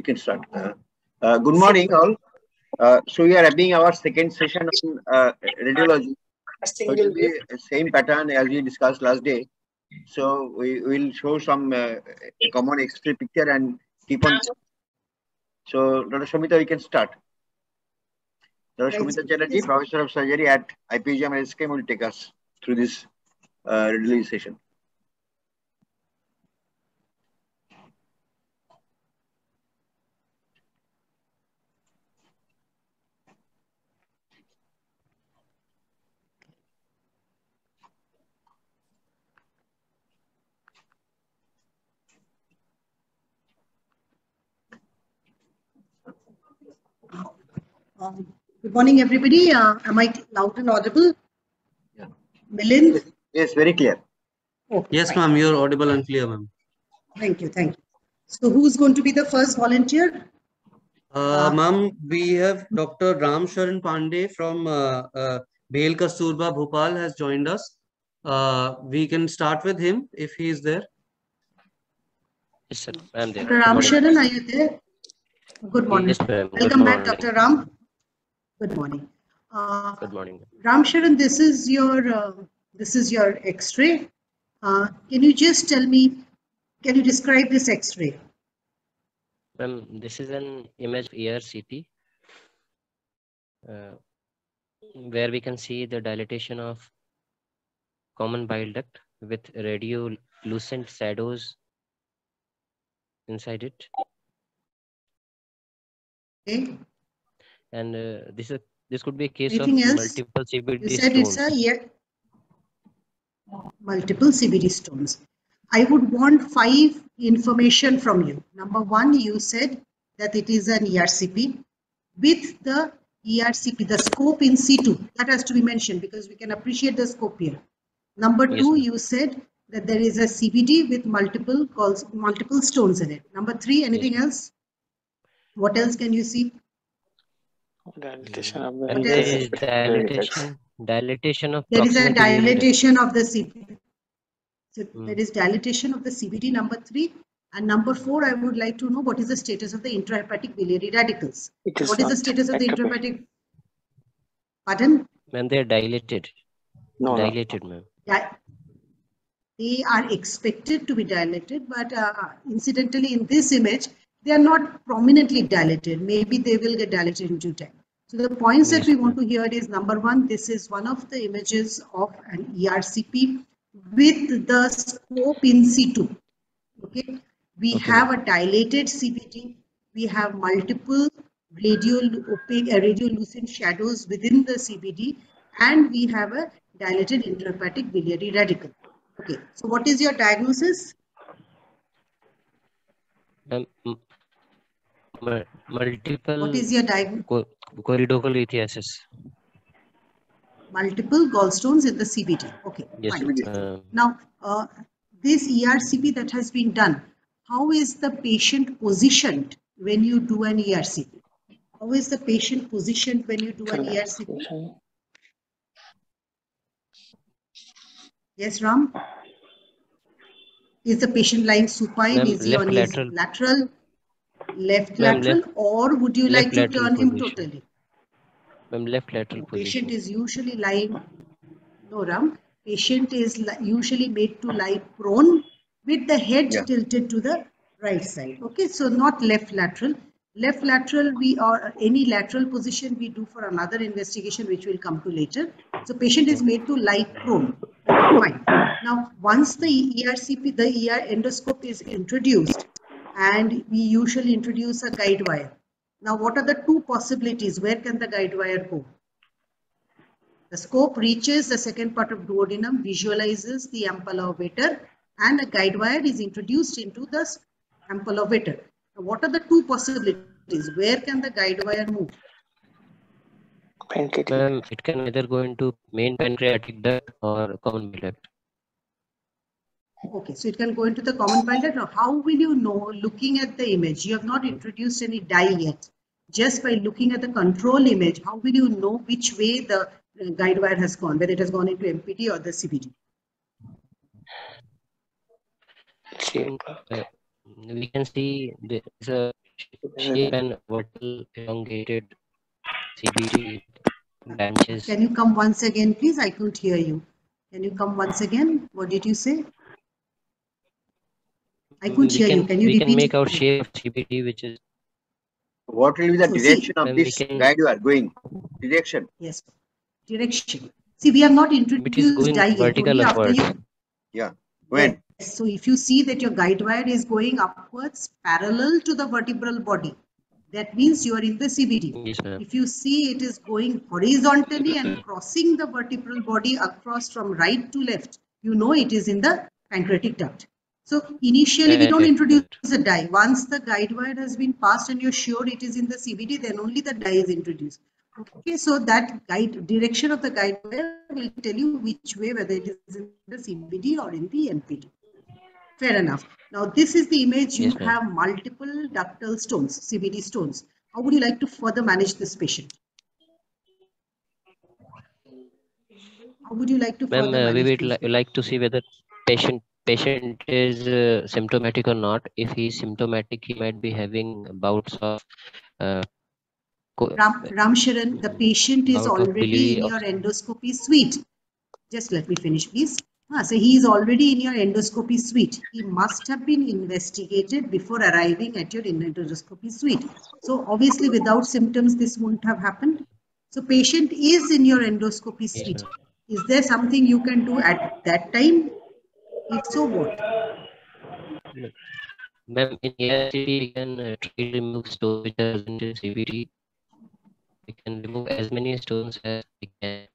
we can start. Good morning, all. So we are having our second session on radiology. So it will be the same pattern as we discussed last day. So we will show some common X-ray picture and keep on. So Dr. Shomita, we can start. Dr. Shomita Chatterjee, Professor of Surgery at IPGM and SKM, will take us through this radiology session. Good morning, everybody. Am I loud and audible? Yeah. Milind? Yes, very clear. Okay, yes, ma'am, you're audible and clear, ma'am. Thank you, thank you. So who's going to be the first volunteer? Ma'am, we have Dr. Ram Sharan Pandey from Bhel Kasturba, Bhopal has joined us. We can start with him if he is there. Yes, sir. I'm there. Dr. Ram Sharan, are you there? Good morning. Yes, ma'am. Welcome back, Dr. Ram. Good morning. Good morning. Ram Sharan, this is your X-ray. Can you just tell me? Can you describe this X-ray? Ma'am, this is an image of ERCP where we can see the dilatation of common bile duct with radiolucent shadows inside it. Okay. And this could be a case Anything of else? multiple CBD You said stones. it's multiple CBD stones. I would want 5 information from you. Number 1, you said that it is an ERCP with the ERCP, the scope in situ. That has to be mentioned because we can appreciate the scope here. Number 2, you said that there is a CBD with multiple stones in it. Number 3, anything else? What else can you see? Dilatation of the dilatation of there is a proximity dilatation of the CBD. So there is dilatation of the CBD, number 3. And number 4, I would like to know what is the status of the intrahepatic biliary radicals. What is the status of the intrahepatic? Pardon? Ma'am, they are dilated. No, dilated, ma'am. They are expected to be dilated, but incidentally in this image, they are not prominently dilated. Maybe they will get dilated in due time. So the points that we want to hear is, number 1, this is one of the images of an ERCP with the scope in situ. Okay, we have a dilated CBD. We have multiple radiolucent shadows within the CBD, and we have a dilated intrahepatic biliary radical. Okay, so what is your diagnosis? Multiple. What is your diagnosis? Choledocholithiasis. Multiple gallstones in the CBD. Okay, yes, fine. Now, this ERCP that has been done, how is the patient positioned when you do an ERCP? How is the patient positioned when you do an ERCP? Yes, Ram? Is the patient lying supine? Is he on his lateral? Left lateral, or would you like to turn him totally? Left lateral position. Patient is usually lying, no Ram, patient is usually made to lie prone with the head tilted to the right side. Okay, so not left lateral. Left lateral, we are any lateral position we do for another investigation, which we'll come to later. So patient is made to lie prone. Fine. Now, once the ERCP, the ER endoscope is introduced, and we usually introduce a guide wire. Now, what are the 2 possibilities? Where can the guide wire go? The scope reaches the second part of duodenum, visualizes the ampulla of Vater, and a guide wire is introduced into the ampulla of Vater. Now, what are the 2 possibilities? Where can the guide wire move? It can either go into main pancreatic duct or common bile duct. Okay, so it can go into the common bile duct. Now, how will you know, looking at the image? You have not introduced any dye yet. Just by looking at the control image, how will you know which way the guide wire has gone, whether it has gone into MPT or the CBD? We can see there's a shape and vertical elongated CBD branches. Can you come once again, please? I couldn't hear you. Can you come once again? What did you say? I couldn't hear you. Can you repeat? We can make out shape of CBD, which is. What will be the direction of this guide wire going? Direction. Yes, direction. See, we have not introduced dye yet. Only after you. Yeah. When? Yes. So if you see that your guide wire is going upwards parallel to the vertebral body, that means you are in the CBD. Yes, if you see it is going horizontally and crossing the vertebral body across from right to left, you know it is in the pancreatic duct. So initially we don't introduce a dye. Once the guide wire has been passed and you're sure it is in the CBD, then only the dye is introduced. Okay, so that direction of the guide wire will tell you which way, whether it is in the CBD or in the MPD. Fair enough. Now this is the image. You have multiple ductal stones, CBD stones. How would you like to further manage this patient? How would you like to further manage we would like to see whether patient is symptomatic or not. If he is symptomatic, he might be having bouts of Ram Sharan, the patient is already in your endoscopy suite. Just let me finish, please. So he is already in your endoscopy suite. He must have been investigated before arriving at your endoscopy suite. So obviously without symptoms, this wouldn't have happened. So patient is in your endoscopy suite. Is there something you can do at that time? If so, what? Ma'am, in ERCP, we can try to remove stones which are in CBD. We can remove as many stones as we can.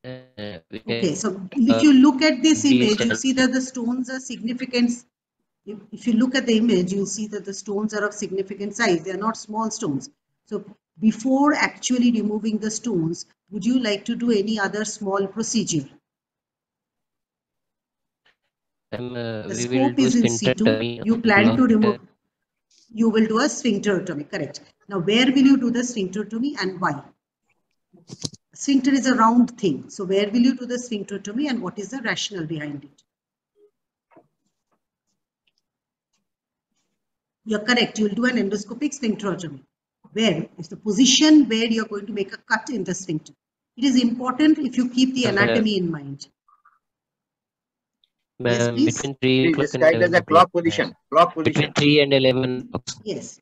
Okay, so if you look at this image, you see that the stones are significant. If you look at the image, you see that the stones are of significant size. They are not small stones. So before actually removing the stones, would you like to do any other small procedure? The scope is in situ. You plan to remove. You will do a sphincterotomy, correct. Now, where will you do the sphincterotomy and why? Sphincter is a round thing. So where will you do the sphincterotomy and what is the rationale behind it? You're correct. You'll do an endoscopic sphincterotomy. Where is the position where you're going to make a cut in the sphincter. It is important if you keep the anatomy in mind. Yes, please. Between 3 o'clock and 11 as a clock position. Clock position. Between 3 and 11. Yes.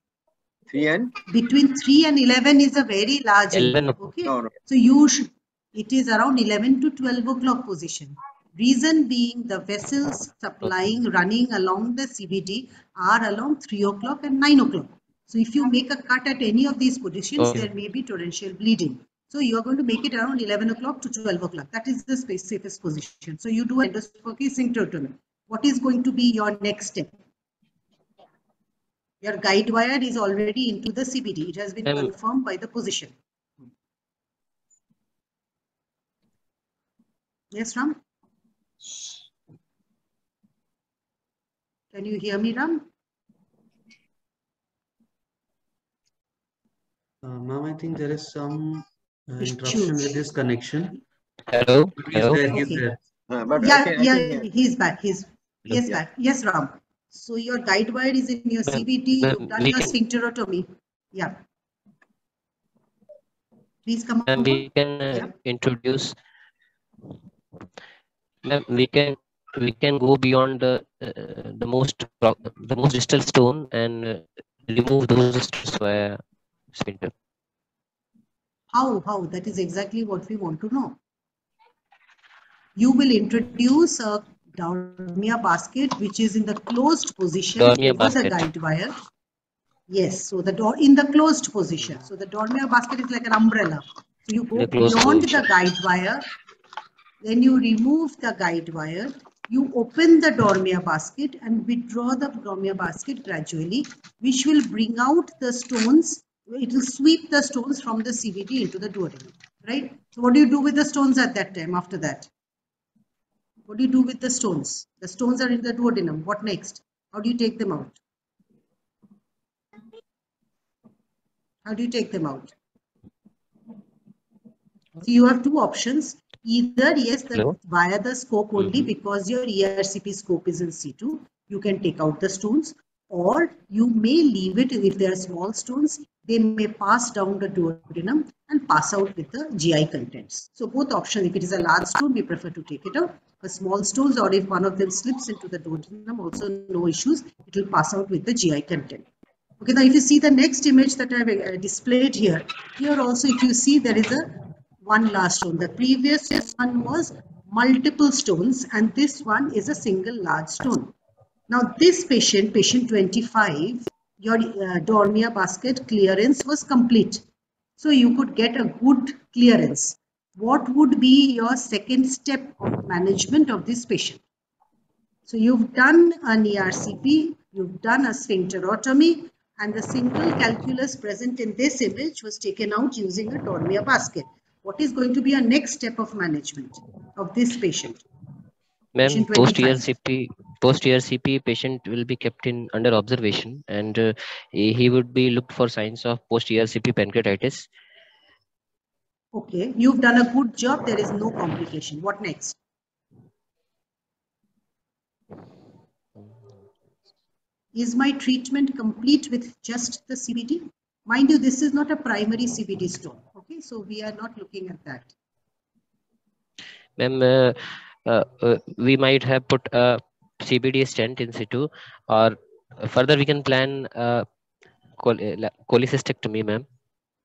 3 and? Between 3 and 11 is a very large area. Okay. No. So you should, it is around 11 to 12 o'clock position. Reason being the vessels supplying, running along the CBD are along 3 o'clock and 9 o'clock. So if you make a cut at any of these positions, there may be torrential bleeding. So you are going to make it around 11 o'clock to 12 o'clock. That is the safest position. So you do endoscopic sphincterotomy. What is going to be your next step? Your guide wire is already into the CBD. It has been confirmed by the position. Yes, Ram? Can you hear me, Ram? Ma'am, I think there is some interruption with this connection. Hello? Hello? He's there. He's back. He's back. Yes, Ram. So your guide wire is in your CBD. You've done your sphincterotomy. Yeah. Please come on. We can introduce. We can go beyond the most distal stone and remove those stones via sphincter. How? That is exactly what we want to know. You will introduce a Dormia basket, which is in the closed position over the guide wire. Yes, so the door in the closed position. So the Dormia basket is like an umbrella. So you go beyond the guide wire. Then you remove the guide wire. You open the Dormia basket and withdraw the Dormia basket gradually, which will bring out the stones. It will sweep the stones from the CBD into the duodenum, right? So what do you do with the stones at that time after that? What do you do with the stones? The stones are in the duodenum. What next? How do you take them out? How do you take them out? So you have two options. Either, yes, via the scope only, because your ERCP scope is in situ, you can take out the stones. or you may leave it. If there are small stones, they may pass down the duodenum and pass out with the GI contents. So both options. If it is a large stone, we prefer to take it out. For small stones, or if one of them slips into the duodenum, also no issues. It will pass out with the GI content. Okay, now if you see the next image that I have displayed here, here also if you see there is a one large stone. The previous one was multiple stones and this one is a single large stone. Now this patient, patient 25, your Dormia basket clearance was complete. So you could get a good clearance. What would be your second step of management of this patient? So you've done an ERCP, you've done a sphincterotomy, and the single calculus present in this image was taken out using a Dormia basket. What is going to be our next step of management of this patient? Ma'am, post ERCP patient will be kept in under observation, and he would be looked for signs of post ERCP pancreatitis. Okay, you've done a good job. There is no complication. What next? Is my treatment complete with just the CBD? Mind you, this is not a primary CBD stone. Okay, so we are not looking at that. Ma'am, we might have put a CBD stent in situ, or further we can plan cholecystectomy, ma'am.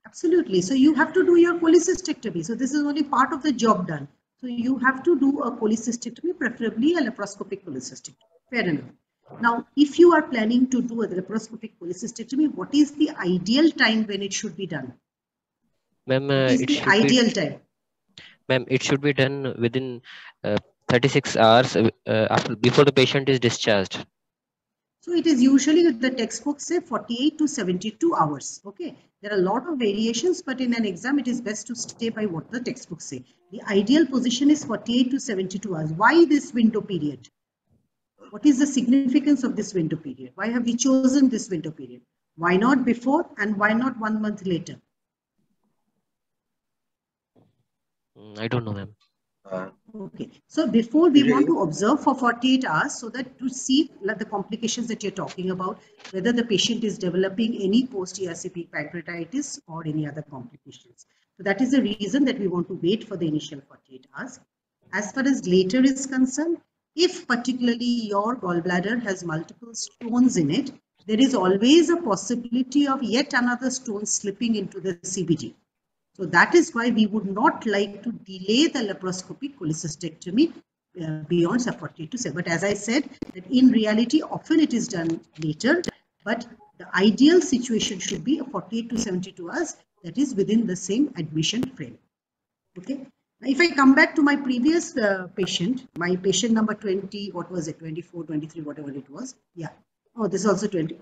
Absolutely. So you have to do your cholecystectomy. So this is only part of the job done. So you have to do a cholecystectomy, preferably a laparoscopic cholecystectomy. Fair enough. Now, if you are planning to do a laparoscopic cholecystectomy, what is the ideal time when it should be done? Ma'am, time? Ma'am, it should be done within 36 hours before the patient is discharged. So it is usually, the textbook say 48 to 72 hours. Okay, there are a lot of variations, but in an exam, it is best to stay by what the textbook say. The ideal position is 48 to 72 hours. Why this window period? What is the significance of this window period? Why have we chosen this window period? Why not before and why not 1 month later? I don't know, ma'am. Okay, so before we want to observe for 48 hours so that to see the complications that you're talking about, whether the patient is developing any post-ERCP pancreatitis or any other complications. So that is the reason that we want to wait for the initial 48 hours. As far as later is concerned, if particularly your gallbladder has multiple stones in it, there is always a possibility of yet another stone slipping into the CBD. So that is why we would not like to delay the laparoscopic cholecystectomy beyond 48 to 7. But as I said, that in reality, often it is done later, but the ideal situation should be 48 to 72 hours, that is within the same admission frame. Okay. Now, if I come back to my previous patient, my patient number 20, what was it, 24, 23, whatever it was. Yeah. Oh, this is also 20.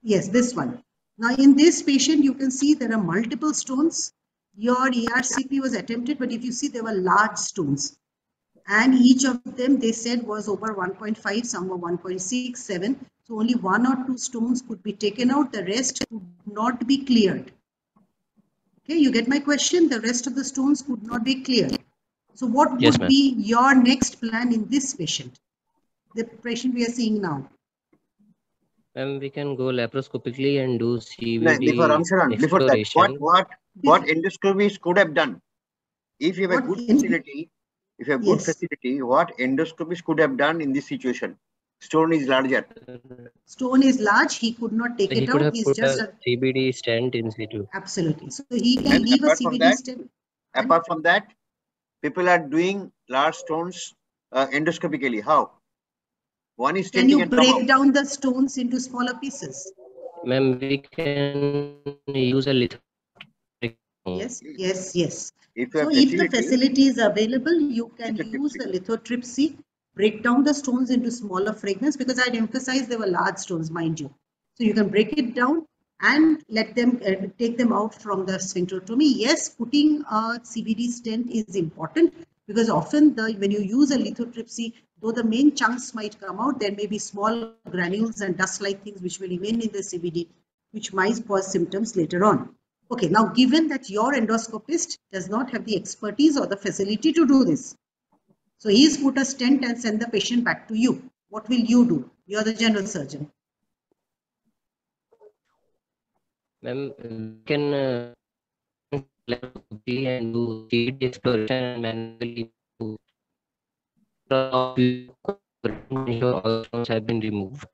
Yes, this one. Now, in this patient, you can see there are multiple stones. Your ERCP was attempted, but if you see, there were large stones. And each of them, they said, was over 1.5, some were 1.6, 7. So only 1 or 2 stones could be taken out. The rest could not be cleared. Okay, you get my question? The rest of the stones could not be cleared. So what would be your next plan in this patient? The patient we are seeing now. And we can go laparoscopically and do CBD before that, what endoscopies could have done? If you have a good facility, what endoscopies could have done in this situation? Stone is larger. Stone is large. He could not take it out. He's just a CBD stent in situ. Absolutely. So he can leave a CBD stent. Apart from that, people are doing large stones endoscopically. How? One is can you break down the stones into smaller pieces? Ma'am, we can use a litho. Yes. If the facility is available, you can use the lithotripsy, break down the stones into smaller fragments, because I'd emphasize there were large stones, mind you. So you can break it down and let them take them out from the sphincterotomy. Yes, putting a CBD stent is important, because often when you use a lithotripsy, though the main chunks might come out, there may be small granules and dust-like things which will remain in the CBD, which might cause symptoms later on. Okay, now given that your endoscopist does not have the expertise or the facility to do this, so he's put a stent and send the patient back to you. What will you do? You're the general surgeon. Ma'am, we can and do CBD exploration and manually ensure all stones have been removed.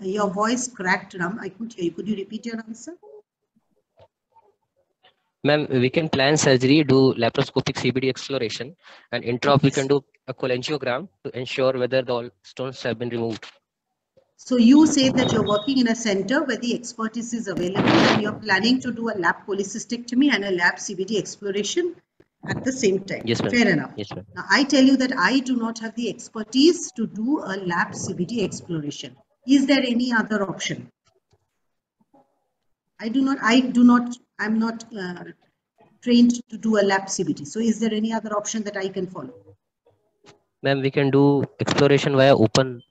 Your voice cracked, Ram. I couldn't hear you. Could you repeat your answer? Ma'am, we can plan surgery, do laparoscopic CBD exploration, and intra we can do a cholangiogram to ensure whether the all stones have been removed. So you say that you're working in a center where the expertise is available and you're planning to do a lab cholecystectomy and a lab CBD exploration at the same time. Yes, ma'am. Fair enough. Yes, ma'am. Now, I tell you that I do not have the expertise to do a lab CBD exploration. Is there any other option? I'm not trained to do a lab CBD. So is there any other option that I can follow? Ma'am, we can do exploration via open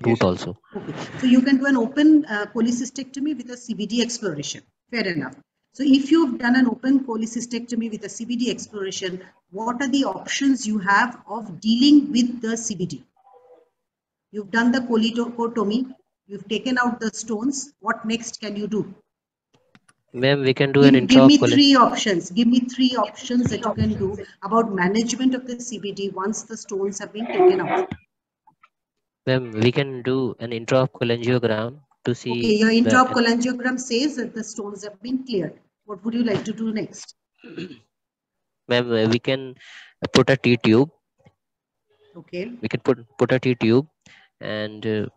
route also. Okay, so you can do an open cholecystectomy with a CBD exploration. Fair enough. So if you've done an open cholecystectomy with a CBD exploration, what are the options you have of dealing with the CBD? You've done the cholecystectomy, you've taken out the stones. What next can you do? Ma'am, we can do Give me three options. Give me three options that you can do about management of the CBD once the stones have been taken out. Ma'am, we can do an intraopcholangiogram to see. Okay, your intraopcholangiogram says that the stones have been cleared. What would you like to do next? Ma'am, we can put a T-tube. Okay. We can put a T-tube and...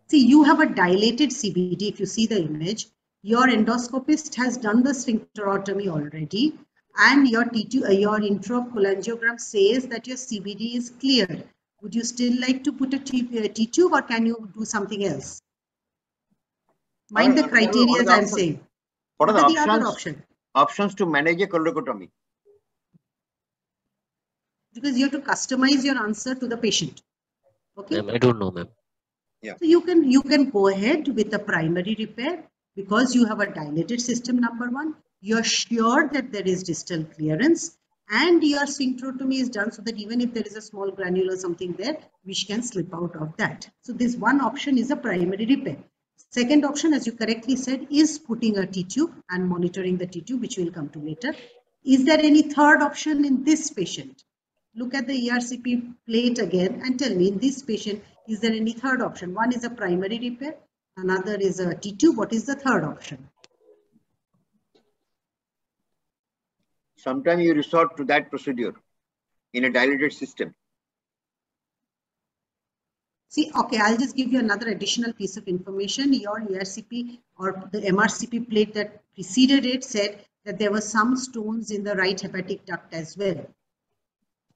see, you have a dilated CBD. If you see the image, your endoscopist has done the sphincterotomy already, and your intraopcholangiogram says that your CBD is cleared. Would you still like to put a T-tube, or can you do something else? Mind the criteria I'm saying. What are the other options to manage a colorectomy? Because you have to customize your answer to the patient. Okay. I don't know, ma'am. Yeah. So you can go ahead with the primary repair because you have a dilated system. Number one, you're sure that there is distal clearance, and your sphincterotomy is done so that even if there is a small granule or something there, which can slip out of that. So this one option is a primary repair. Second option, as you correctly said, is putting a T-tube and monitoring the T-tube, which we'll come to later. Is there any third option in this patient? Look at the ERCP plate again and tell me, in this patient, is there any third option? One is a primary repair, another is a T-tube. What is the third option? Sometimes you resort to that procedure in a dilated system. See, okay, I'll just give you another additional piece of information. Your ERCP or the MRCP plate that preceded it said that there were some stones in the right hepatic duct as well.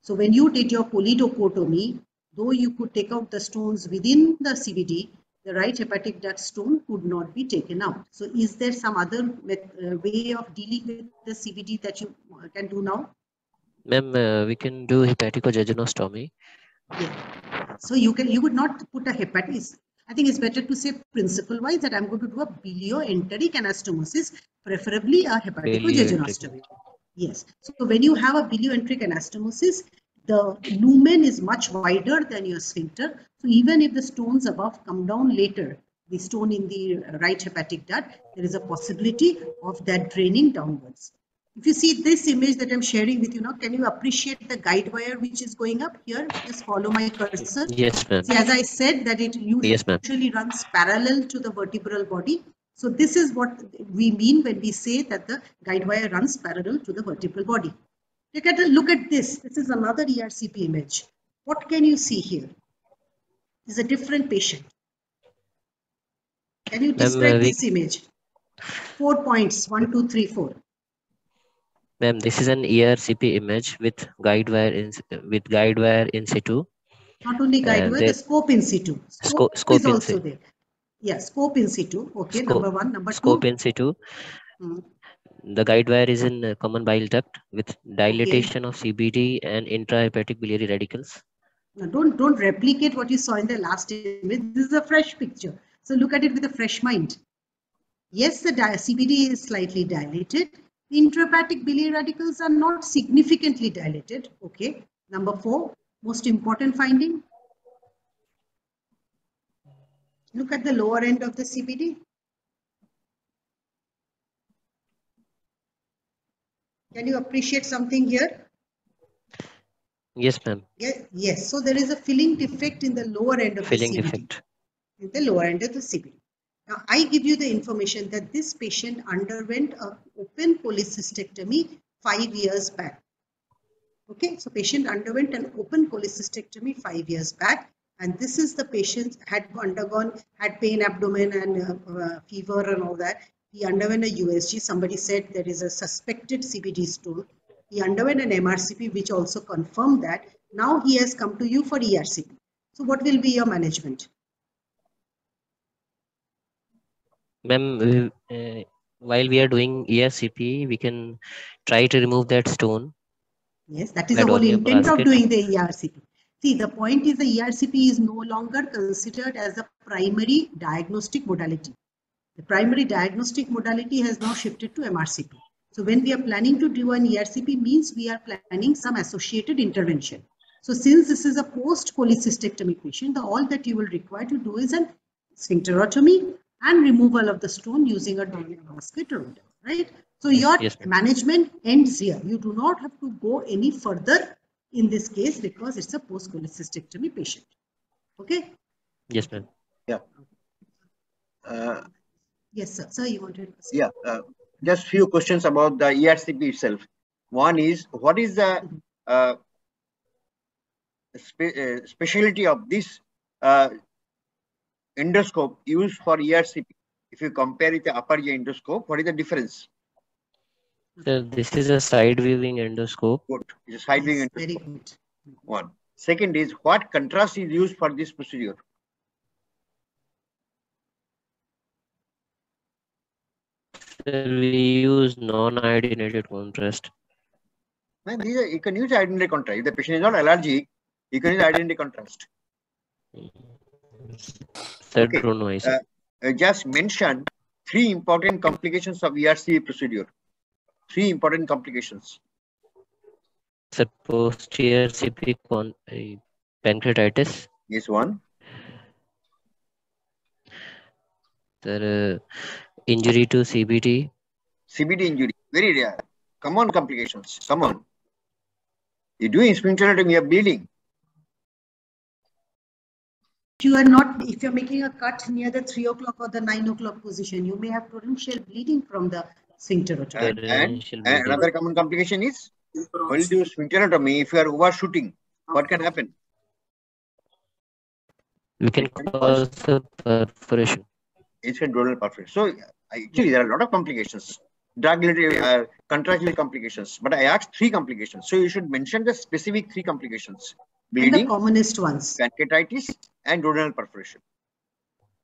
So when you did your cholecystectomy, though you could take out the stones within the CBD, the right hepatic duct stone could not be taken out. So is there some other way of dealing with the CBD that you can do now? Ma'am, we can do hepaticojejunostomy. Yeah. So you would not put a hepatic. I think it's better to say principle wise that I'm going to do a bilioenteric anastomosis, preferably a hepaticojejunostomy. Yes. So when you have a bilioenteric anastomosis, the lumen is much wider than your sphincter. So even if the stones above come down later, the stone in the right hepatic duct, there is a possibility of that draining downwards. If you see this image that I'm sharing with you now, can you appreciate the guide wire which is going up here? Just follow my cursor. Yes, ma'am. See, as I said, that it usually runs parallel to the vertebral body. So this is what we mean when we say that the guide wire runs parallel to the vertebral body. Look at this. This is another ERCP image. What can you see here? This is a different patient. Can you describe this image? 4 points, 1, 2, 3, 4. Ma'am, this is an ERCP image with guide wire in situ. Not only guide wire, the scope in situ. Scope is also there. Yeah, scope in situ. Okay, number one. Number two. Scope in situ. The guide wire is in common bile duct with dilatation of CBD and intrahepatic biliary radicals. Now, don't replicate what you saw in the last image. This is a fresh picture. So look at it with a fresh mind. Yes, the CBD is slightly dilated. The intrahepatic biliary radicals are not significantly dilated. Okay. Number 4, most important finding. Look at the lower end of the CBD. Can you appreciate something here? Yes, ma'am. Yes. So there is a filling defect in the lower end of the CBD. Defect. In the lower end of the CBD. Now, I give you the information that this patient underwent an open cholecystectomy 5 years back. Okay, so patient underwent an open cholecystectomy 5 years back, and this is the patient had pain abdomen and fever and all that. He underwent a USG. Somebody said there is a suspected CBD stone. He underwent an MRCP, which also confirmed that. Now he has come to you for ERCP. So what will be your management? Ma'am, while we are doing ERCP, we can try to remove that stone. Yes, that is the whole intent of doing the ERCP. See, the point is the ERCP is no longer considered as a primary diagnostic modality. The primary diagnostic modality has now shifted to MRCP. So when we are planning to do an ERCP means we are planning some associated intervention. So since this is a post-cholecystectomy patient, all that you will require to do is an sphincterotomy and removal of the stone using a Doppler basket or whatever, right? So your management ends here. You do not have to go any further in this case because it's a post-cholecystectomy patient. Okay? Yes, ma'am. Yeah. Yes, sir. Sir, you wanted to say? Yeah. Just few questions about the ERCP itself. One is, what is the specialty of this endoscope used for ERCP? If you compare it to upper GI endoscope, what is the difference? So this is a side viewing endoscope. Good. It's a side viewing endoscope. Very good. One. Second is, what contrast is used for this procedure? We use non-iodinated contrast. Man, you can use iodinated contrast. If the patient is not allergic, you can use iodinated contrast. Okay. Don't know, just mention 3 important complications of ERCP procedure. 3 important complications. Sir, post-ERCP pancreatitis. Yes, one. Sir, injury to CBD. CBD injury, very rare. Common complications. Come on. You're doing sphincterotomy, you're bleeding. If you're making a cut near the 3 o'clock or the 9 o'clock position, you may have torrential bleeding from the sphincterotomy. And another common complication is, when you do sphincterotomy, if you are overshooting, what can happen? You can cause a perforation. It's a duodenal perforation. So actually, there are a lot of complications, drug-related, contractual complications. But I asked 3 complications, so you should mention the specific 3 complications: bleeding, and the commonest ones, pancreatitis, and duodenal perforation.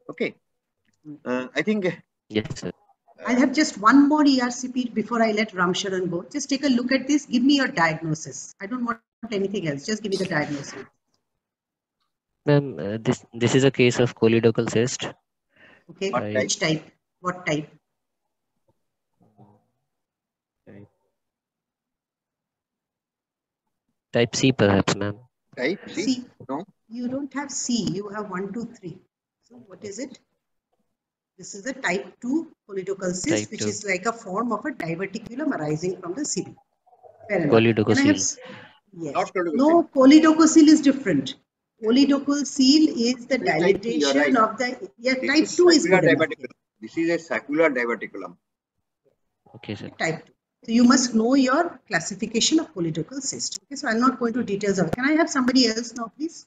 Okay. I think. Yes, sir. I'll have just one more ERCP before I let Ram Sharan go. Just take a look at this. Give me your diagnosis. I don't want anything else. Just give me the diagnosis. Ma'am, this is a case of choledochal cyst. Okay. Which type? What type? Type C, perhaps, ma'am. Type C? No. You don't have C. You have 1, 2, 3. So what is it? This is a type 2 choledochal cyst, which is like a form of a diverticulum arising from the CBD. Choledococele. Yes. No, choledococele is different. Choledococele is the dilatation of the type 2 is good enough. This is a saccular diverticulum. Okay, sir. Type 2. So you must know your classification of choledochal cyst. Okay, so I'm not going to details of it. Can I have somebody else now, please?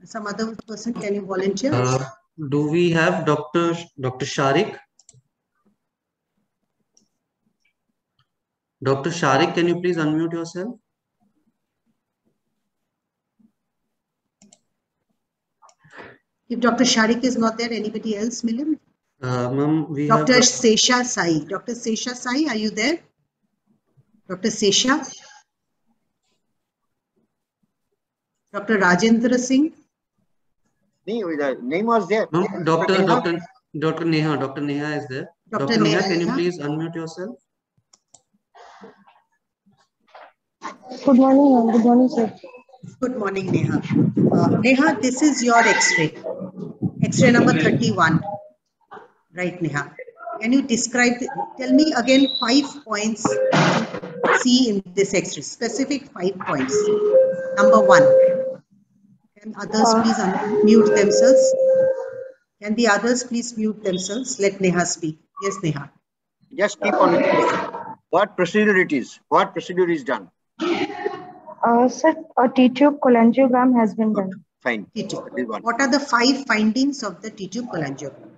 Some other person, can you volunteer? Do we have Dr. Sharik? Dr. Sharik, can you please unmute yourself? If Dr. Sharik is not there, anybody else, Milim? Ma'am, we Dr. have Sesha Sai. Dr. Sesha Sai, are you there? Dr. Sesha? Dr. Rajendra Singh? The name was there. Dr. Neha. Dr. Neha is there. Dr. Neha, can you please unmute yourself? Good morning, ma'am. Good morning, sir. Good morning, Neha. Neha, this is your X-ray. X-ray number 31. Right, Neha. Can you describe, tell me again 5 points see in this X-ray? Specific 5 points. Number 1. Can others please unmute themselves? Can the others please mute themselves? Let Neha speak. Yes, Neha. Just keep on. What procedure it is? What procedure is done? Sir, a T-tube cholangiogram has been done. Fine. T-tube. What are the 5 findings of the T-tube cholangiogram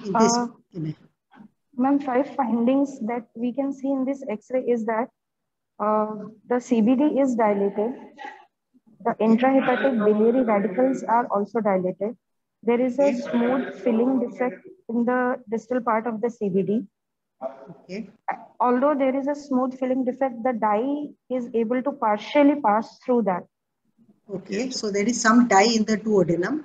in this image? Ma'am, 5 findings that we can see in this X-ray is that the CBD is dilated. The intrahepatic biliary radicals are also dilated. There is a smooth filling defect in the distal part of the CBD. Okay. Although there is a smooth filling defect, the dye is able to partially pass through that. Okay, so there is some dye in the duodenum,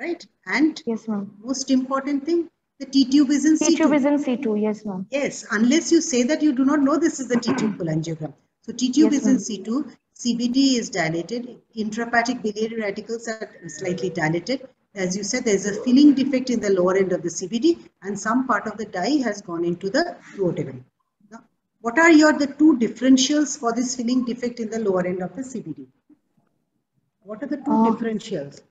right? And yes, ma'am. Most important thing, the T-tube is in C2. T-tube is in C2, yes, ma'am. Yes, unless you say that you do not know this is the T-tube cholangiogram. So T-tube is in C2, CBD is dilated, intrahepatic biliary radicals are slightly dilated. As you said, there is a filling defect in the lower end of the CBD and some part of the dye has gone into the duodenum. Now, what are the 2 differentials for this filling defect in the lower end of the CBD? What are the 2 differentials?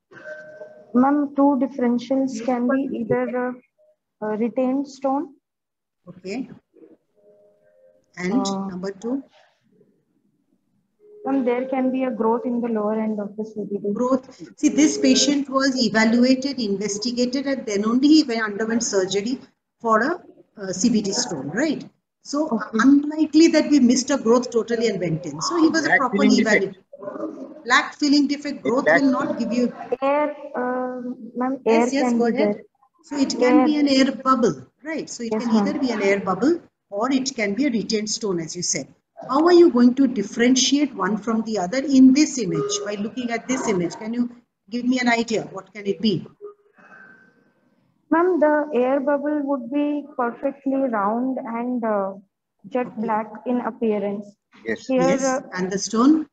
Ma'am, 2 differentials can be either a retained stone. Okay. And number 2? There can be a growth in the lower end of the CBD. Growth. See, this patient was evaluated, investigated, and then only he underwent surgery for a CBD stone, right? So, unlikely that we missed a growth totally and went in. So, he was a properly evaluated. Black filling defect growth will not give you. Air, ma'am, air can be there. So, it can be an air bubble, right? So, it can either be an air bubble or it can be a retained stone, as you said. How are you going to differentiate one from the other in this image? By looking at this image, can you give me an idea? What can it be? Ma'am, the air bubble would be perfectly round and jet black in appearance. Yes. Here, and the stone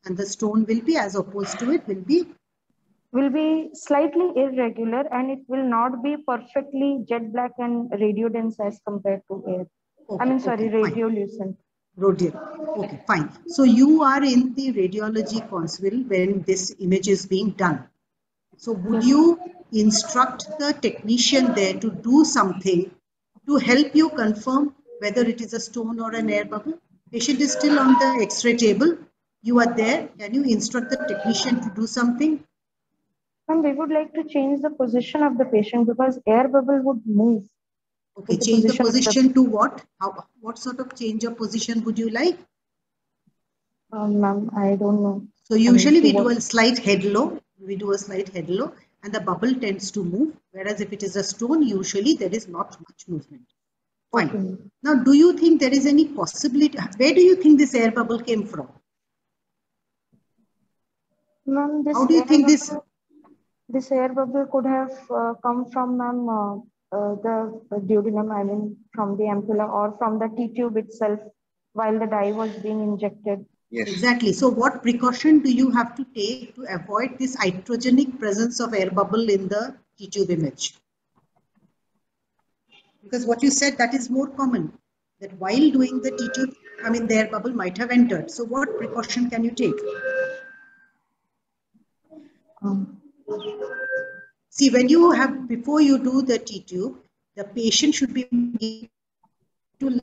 will be, as opposed to it, will be slightly irregular, and it will not be perfectly jet black and radiodense as compared to air. Okay, radiolucent. Okay, fine. So you are in the radiology console when this image is being done. So would you instruct the technician there to do something to help you confirm whether it is a stone or an air bubble? Patient is still on the X-ray table. You are there. Can you instruct the technician to do something? Ma'am, we would like to change the position of the patient because air bubble would move. Okay, change the position to what? What sort of change of position would you like? Ma'am, I don't know. So usually we do a slight head low. And the bubble tends to move. Whereas if it is a stone, usually there is not much movement. Fine. Okay. Now, do you think there is any possibility? Where do you think this air bubble came from? Ma'am, how do you think this air bubble could have come from, ma'am, the duodenum, I mean, from the ampulla or from the T-tube itself while the dye was being injected? Yes. Exactly. So what precaution do you have to take to avoid this iatrogenic presence of air bubble in the T-tube image? Because what you said, that is more common, that while doing the T-tube, I mean, the air bubble might have entered. So what precaution can you take? See, when you have, before you do the T-tube, the patient should be made to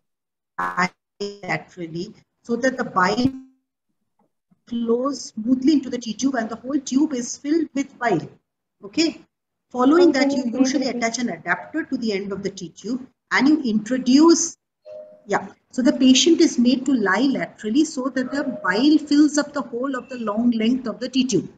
lie laterally so that the bile flows smoothly into the T-tube and the whole tube is filled with bile. Okay. Following that, you usually attach an adapter to the end of the T-tube and you introduce, so the patient is made to lie laterally so that the bile fills up the whole of the long length of the T-tube.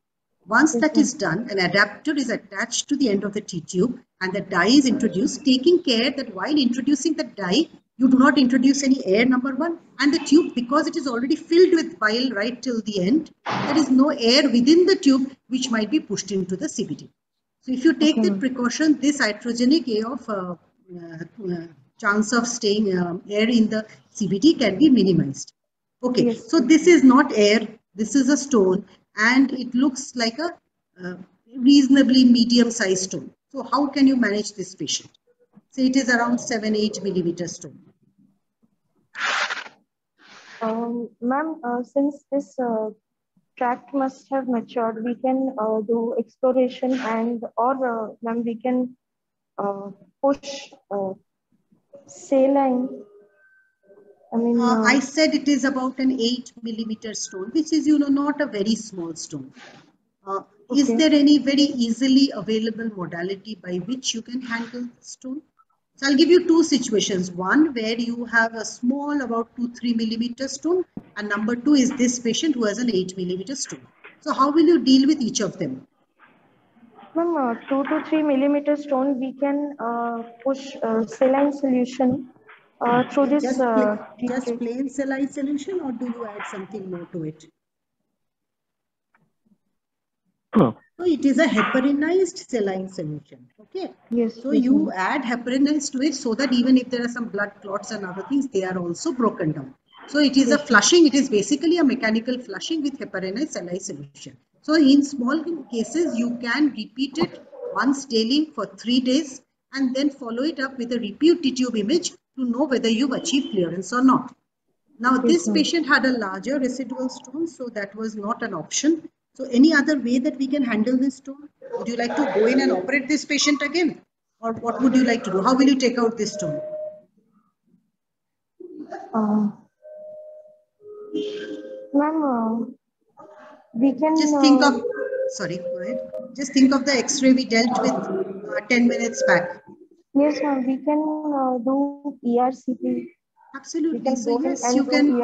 Once that is done, an adapter is attached to the end of the T-tube and the dye is introduced, taking care that while introducing the dye, you do not introduce any air, number one, and the tube, because it is already filled with bile right till the end, there is no air within the tube which might be pushed into the CBD. So if you take that precaution, this iatrogenic chance of staying air in the CBD can be minimized. Okay, so this is not air, this is a stone and it looks like a reasonably medium-sized stone. So how can you manage this patient? Say it is around 7-8 millimeter stone. Ma'am, since this tract must have matured, we can do exploration and or ma'am, we can push saline. I said it is about an 8 millimeter stone, which is, not a very small stone. Okay. Is there any very easily available modality by which you can handle the stone? So I'll give you two situations. One where you have a small, about 2-3 millimeter stone, and number two is this patient who has an 8 millimeter stone. So how will you deal with each of them? Ma'am, 2 to 3 millimeter stone, we can push saline solution through this. Just plain saline solution, or do you add something more to it? So it is a heparinized saline solution. Okay. Yes. So you add heparinase to it so that even if there are some blood clots and other things, they are also broken down. So it is a flushing. It is basically a mechanical flushing with heparinase saline solution. So in small cases, you can repeat it once daily for 3 days and then follow it up with a repeat T-tube image to know whether you've achieved clearance or not. Now, this patient had a larger residual stone, so that was not an option. So any other way that we can handle this stone? Would you like to go in and operate this patient again? Or what would you like to do? How will you take out this stone? Ma'am, we can... Just think of... Sorry, go ahead. Just think of the X-ray we dealt with 10 minutes back. Yes, ma'am. We can do ERCP. Absolutely. So yes, you can...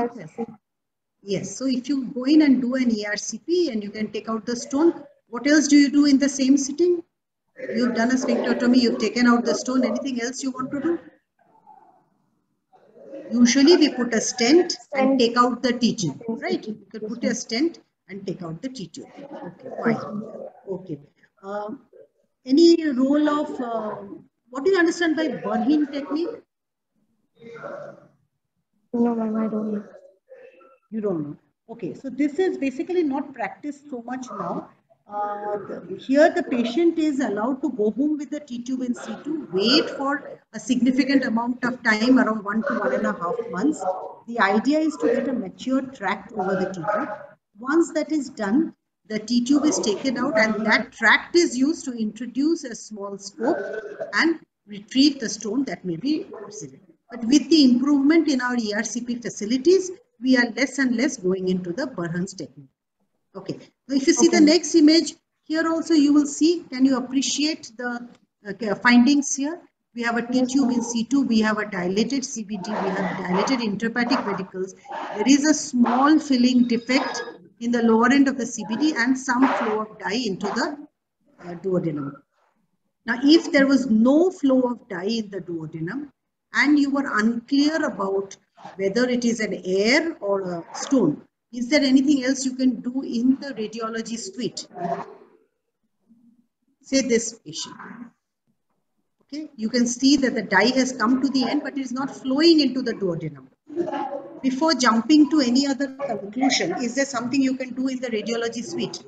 Yes. So if you go in and do an ERCP and you can take out the stone, what else do you do in the same sitting? You've done a sphincterotomy, you've taken out the stone. Anything else you want to do? Usually we put a stent and take out the T-tube, right? You could put a stent and take out the T-tube. Okay, fine. Okay. Any role of, what do you understand by Burhin technique? No, ma'am, I don't know. You don't know. Okay, so this is basically not practiced so much now. Here the patient is allowed to go home with the T-tube in situ, wait for a significant amount of time, around 1 to 1.5 months. The idea is to get a mature tract over the T-tube. Once that is done, the T-tube is taken out and that tract is used to introduce a small scope and retrieve the stone that may be present. But with the improvement in our ERCP facilities, we are less and less going into the Burhan's technique. Okay. Now, if you see the next image, here also you will see, can you appreciate the findings here? We have a T-tube in situ, we have a dilated CBD, we have dilated intrahepatic vesicles. There is a small filling defect in the lower end of the CBD and some flow of dye into the duodenum. Now, if there was no flow of dye in the duodenum and you were unclear about whether it is an air or a stone, is there anything else you can do in the radiology suite? Say this patient. Okay, you can see that the dye has come to the end, but it is not flowing into the duodenum. Before jumping to any other conclusion, is there something you can do in the radiology suite?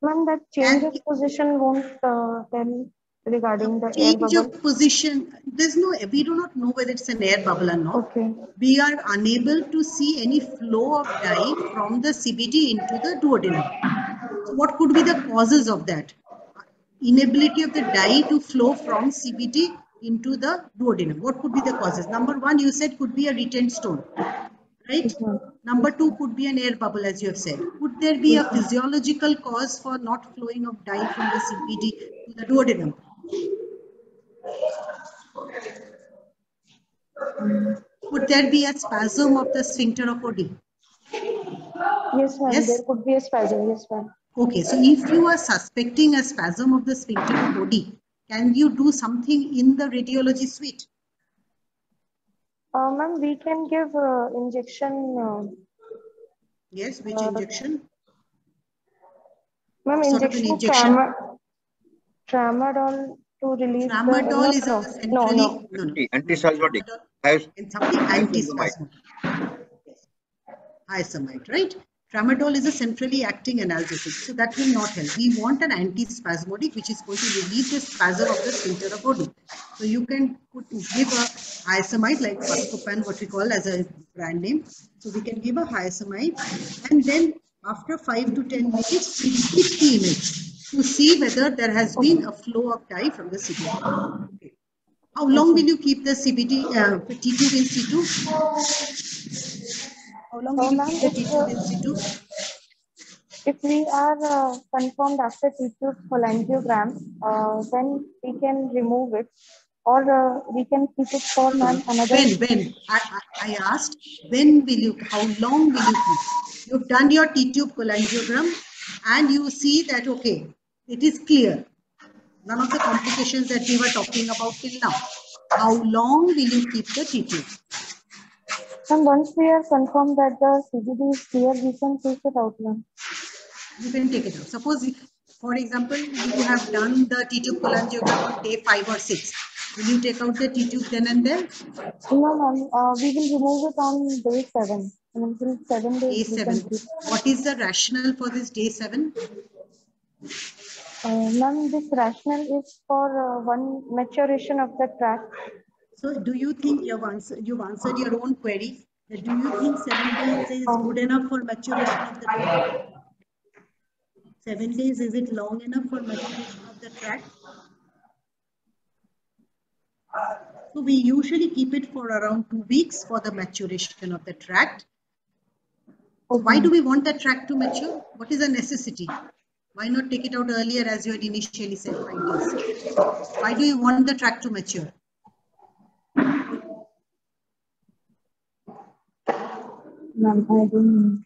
Ma'am, that change of position won't tell regarding the air bubble. Change of position, we do not know whether it's an air bubble or not. Okay. We are unable to see any flow of dye from the CBD into the duodenum. So what could be the causes of that? Inability of the dye to flow from CBD into the duodenum. What could be the causes? Number one, you said could be a retained stone, right? Number two could be an air bubble, as you have said. Could there be a physiological cause for not flowing of dye from the CBD to the duodenum? Could there be a spasm of the sphincter of Oddi? Yes, ma'am. Yes? There could be a spasm. Yes, ma'am. Okay, so if you are suspecting a spasm of the sphincter of Oddi, can you do something in the radiology suite? Ma'am, we can give injection. Yes, which injection? Ma'am, injection of tramadol to release tramadol is a centrally antispasmodic. And something antispasmodic. Yes. Isoamide, right? Tramadol is a centrally acting analgesic, so that will not help. We want an antispasmodic which is going to relieve the spasm of the sphincter of Odum. So you can give a hyoscamide like Buscopan, what we call as a brand name. So we can give a hyoscamide, and then after 5 to 10 minutes, we repeat the image to see whether there has been a flow of dye from the CBD. Okay. How long will you keep the CBD T-tube in situ? How long will you keep the T-tube in situ? If we are confirmed after T-tube cholangiogram, then we can remove it, or we can keep it for another. When? I asked, when will you, how long will you keep? You've done your T-tube cholangiogram and you see that, okay, it is clear. None of the complications that we were talking about till now. How long will you keep the T-tube? And once we are confirmed that the CBD is clear, we can take it out now. You can take it out. Suppose, for example, you have done the T-tube cholangiogram on day 5 or 6. Will you take out the T-tube then and there? No, ma'am. We will remove it on day 7. And until 7 days. Day 7. What is the rationale for this day 7? Ma'am, this rationale is for one maturation of the tract. So, do you think you've answered your own query? Do you think 7 days is good enough for maturation of the tract? 7 days, is it long enough for maturation of the tract? So we usually keep it for around 2 weeks for the maturation of the tract. So why do we want the tract to mature? What is the necessity? Why not take it out earlier as you had initially said, 5 days? Why do you want the tract to mature? Ma'am, I don't know.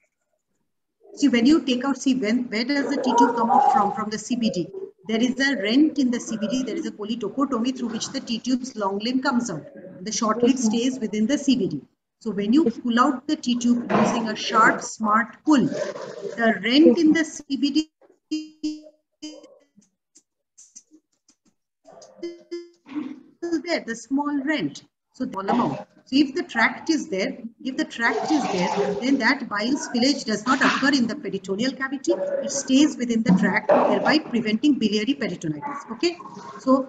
See, when you take out, where does the T-tube come out from? From the CBD. There is a rent in the CBD, there is a polytocotomy through which the T-tube's long limb comes out. The short limb stays within the CBD. So when you pull out the T-tube using a sharp, smart pull, the rent in the CBD is there, the small rent. So the amount. So if the tract is there, then that bile spillage does not occur in the peritoneal cavity. It stays within the tract, thereby preventing biliary peritonitis. Okay. So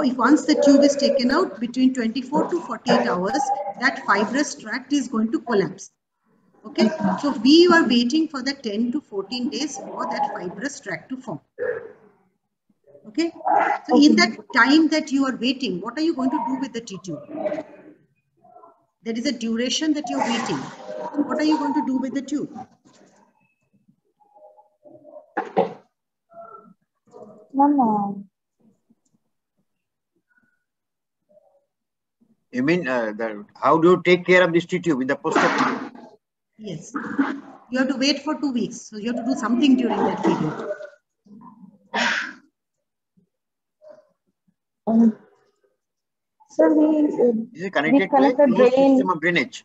if once the tube is taken out, between 24 to 48 hours, that fibrous tract is going to collapse. Okay. So we are waiting for the 10 to 14 days for that fibrous tract to form. Okay. So in that time that you are waiting, what are you going to do with the T-tube? There is a duration that you're waiting. What are you going to do with the tube? No. You mean how do you take care of this T-tube in the post-op? Yes. You have to wait for 2 weeks. So you have to do something during that period. So is it connected to a closed system of drainage?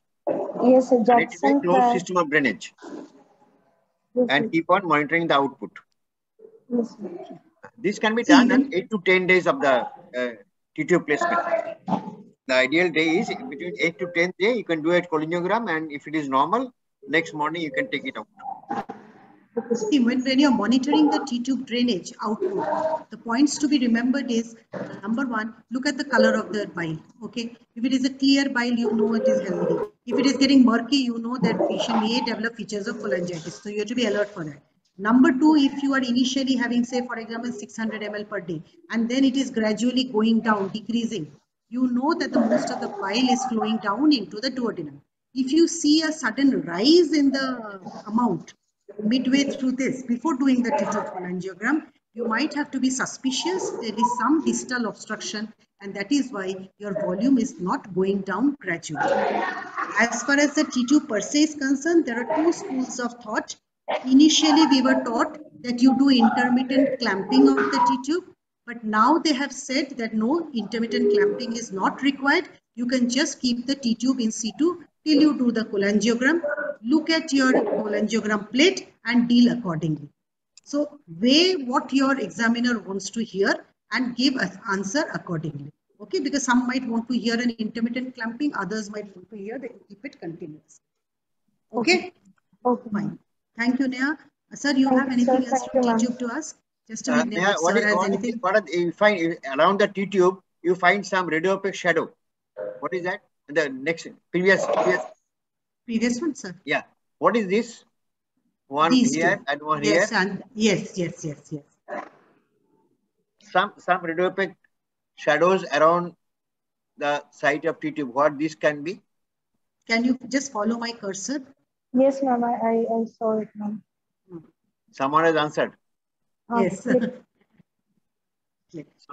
Yes, connected to a closed system of drainage. Yes, and keep on monitoring the output. Yes, this can be done in 8 to 10 days of the T-tube placement. The ideal day is between 8 to 10 days. You can do a cholangiogram, and if it is normal, next morning you can take it out. See, when you're monitoring the T-tube drainage output, the points to be remembered is, number 1, look at the color of the bile. Okay, if it is a clear bile, you know it is healthy. If it is getting murky, you know that patient may develop features of cholangitis. So you have to be alert for that. Number 2, if you are initially having, say, for example, 600 ml per day, and then it is gradually going down, decreasing, you know that the most of the bile is flowing down into the duodenum. If you see a sudden rise in the amount midway through this, before doing the T-tube cholangiogram, you might have to be suspicious. There is some distal obstruction, and that is why your volume is not going down gradually. As far as the T-tube per se is concerned, there are 2 schools of thought. Initially, we were taught that you do intermittent clamping of the T-tube, but now they have said that no, intermittent clamping is not required. You can just keep the T-tube in situ till you do the cholangiogram. Look at your cholangiogram plate and deal accordingly. So weigh what your examiner wants to hear and give an answer accordingly. Okay, because some might want to hear an intermittent clamping, others might want to hear that you keep it continuous. Okay? Okay. Fine. Thank you, Neha. Sir, you have anything else to T-tube to ask? Just a minute. Neha, Sir has anything? You find around the T-tube, you find some radiopaque shadow. What is that? The next previous one, sir. Yeah. What is this? One These here two. and one yes, here. And yes. Some radiopaque shadows around the site of T-tube. What this can be? Can you just follow my cursor? Yes, ma'am. I saw it, ma'am. Someone has answered. Yes.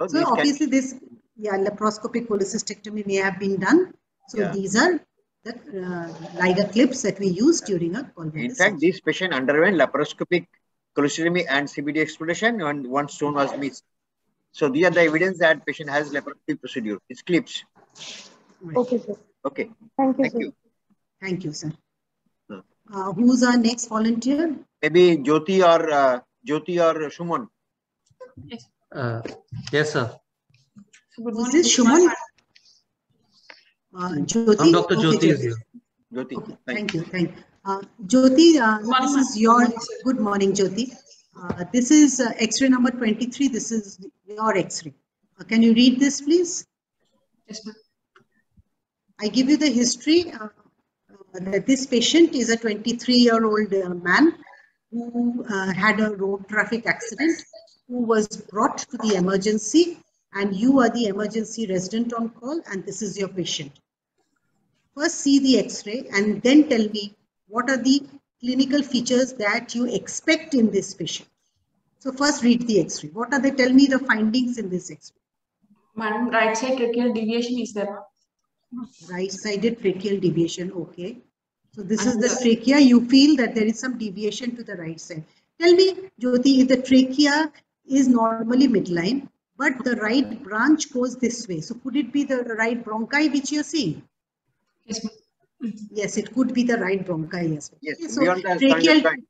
So obviously this laparoscopic cholecystectomy may have been done. So these are the Liga clips that we use during a gallbladder. In fact, this patient underwent laparoscopic cholecystectomy and CBD exploration and one stone was missed. So these are the evidence that patient has laparoscopic procedure. It's clips. Right. Okay, sir. Okay. Thank you. Thank you, sir. Who's our next volunteer? Maybe Jyoti or Shumon. Yes, sir. Is this Shumon? Jyoti? I'm Dr. Jyoti is here. Jyoti. Okay. Thank you. Jyoti, this is your good morning, Jyoti. This is X-ray number 23. This is your X-ray. Can you read this, please? Yes, ma'am. I give you the history. That this patient is a 23-year-old man who had a road traffic accident, who was brought to the emergency, and you are the emergency resident on call, and this is your patient. First see the X-ray and then tell me what are the clinical features that you expect in this patient. So first read the X-ray. What are they? Tell me the findings in this X-ray. Madam, right side tracheal deviation is there. Right-sided tracheal deviation, okay. So this is the trachea. You feel that there is some deviation to the right side. Tell me, Jyoti, if the trachea is normally midline, but the right branch goes this way. So could it be the right bronchi which you are seeing? Yes, ma'am. Yes, it could be the right bronchi as well. Yes, so beyond the tracheal point.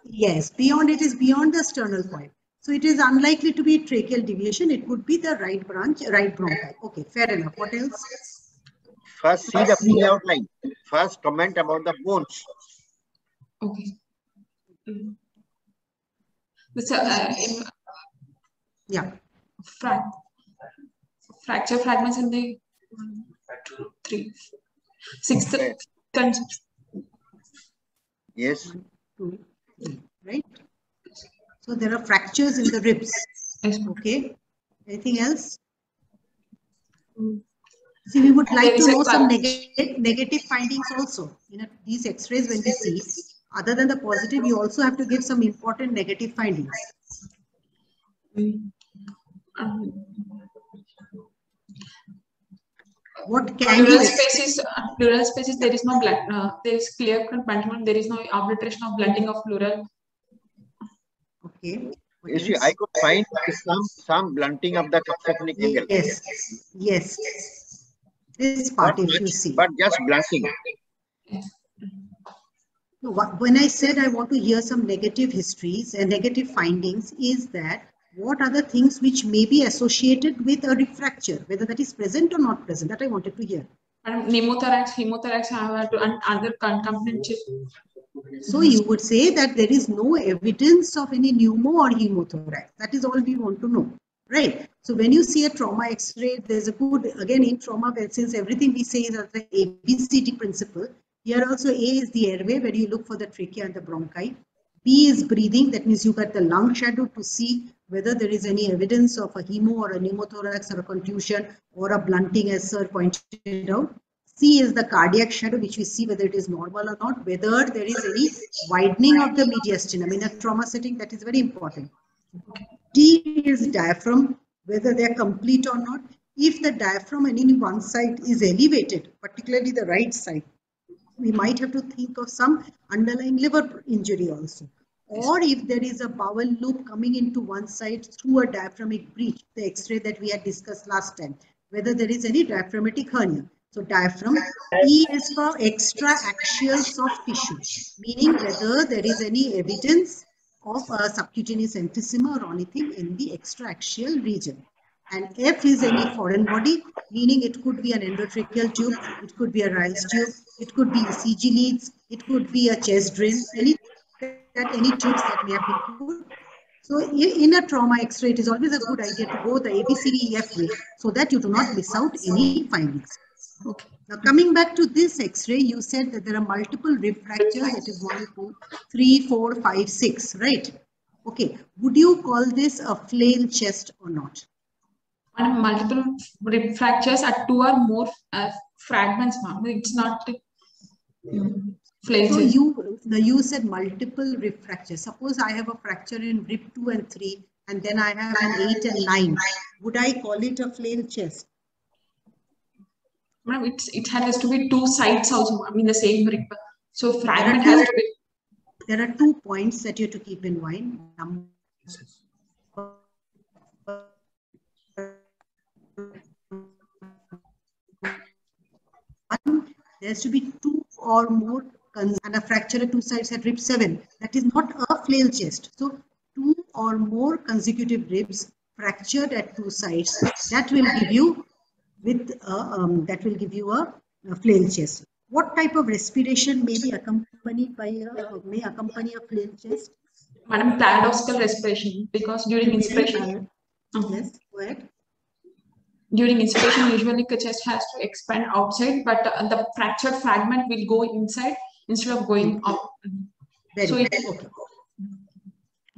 Yes, beyond it is beyond the sternal point. So it is unlikely to be tracheal deviation. It could be the right branch, right bronchi. Okay, fair enough. What else? First, see the free outline. First, comment about the bones. Okay. Fracture fragments in the 1, 2, 3, 6th concept. Yes. 1, 2, 3, right? So there are fractures in the ribs. Yes. Okay. Anything else? See, we would like to know some negative findings also. In these X-rays, when we see, other than the positive, you also have to give some important negative findings. What can you expect? Pleural spaces, there is no blood. There is clear punishment. There is no obliteration of blunting of pleural. Okay. You see, I could find some blunting of the capsophrenic angle. Yes. This part, if you see. But just blunting. When I said I want to hear some negative histories and negative findings, is that what are the things which may be associated with a fracture, whether that is present or not present, that I wanted to hear. Pneumothorax, hemothorax, and other components. So you would say that there is no evidence of any pneumo or hemothorax. That is all we want to know, right? So when you see a trauma X-ray, there's a good, again in trauma, since everything we say is the ABCD principle, here also A is the airway, where you look for the trachea and the bronchi. B is breathing, that means you got the lung shadow to see whether there is any evidence of a hemo or a pneumothorax or a contusion or a blunting, as sir pointed out. C is the cardiac shadow, which we see whether it is normal or not, whether there is any widening of the mediastinum in a trauma setting. That is very important. D is diaphragm, whether they are complete or not. If the diaphragm on any one side is elevated, particularly the right side, we might have to think of some underlying liver injury also. Or if there is a bowel loop coming into one side through a diaphragmic breach, the X-ray that we had discussed last time, whether there is any diaphragmatic hernia. So diaphragm. E is for extra-axial soft tissue, meaning whether there is any evidence of a subcutaneous emphysema or anything in the extra-axial region. And F is any foreign body, meaning it could be an endotracheal tube, it could be a Rice tube, it could be ECG leads, it could be a chest drain, anything at any tubes that may have been put. So in a trauma X-ray, it is always a good idea to go the ABCDEF way so that you do not miss out any findings. Okay. Now coming back to this X-ray, you said that there are multiple rib fractures. That is 1, 2, 3, 4, 5, 6, right? Okay. Would you call this a flail chest or not? And multiple rib fractures at 2 or more fragments, ma'am. It's not flail So chest. you said multiple rib fractures. Suppose I have a fracture in rib 2 and 3, and then I have an 8 and 9. Would I call it a flail chest? Ma'am, it has to be 2 sides also, I mean the same rib. So fragment has to be. There are 2 points that you have to keep in mind. One, there has to be 2 or more and a fracture at 2 sides at rib 7. That is not a flail chest. So 2 or more consecutive ribs fractured at 2 sides. That will give you a flail chest. What type of respiration may be accompanied by accompany a flail chest? Madam, paradoxical respiration, because during inspiration. Yes, go ahead. During inspiration, usually the chest has to expand outside, but the fractured fragment will go inside instead of going up.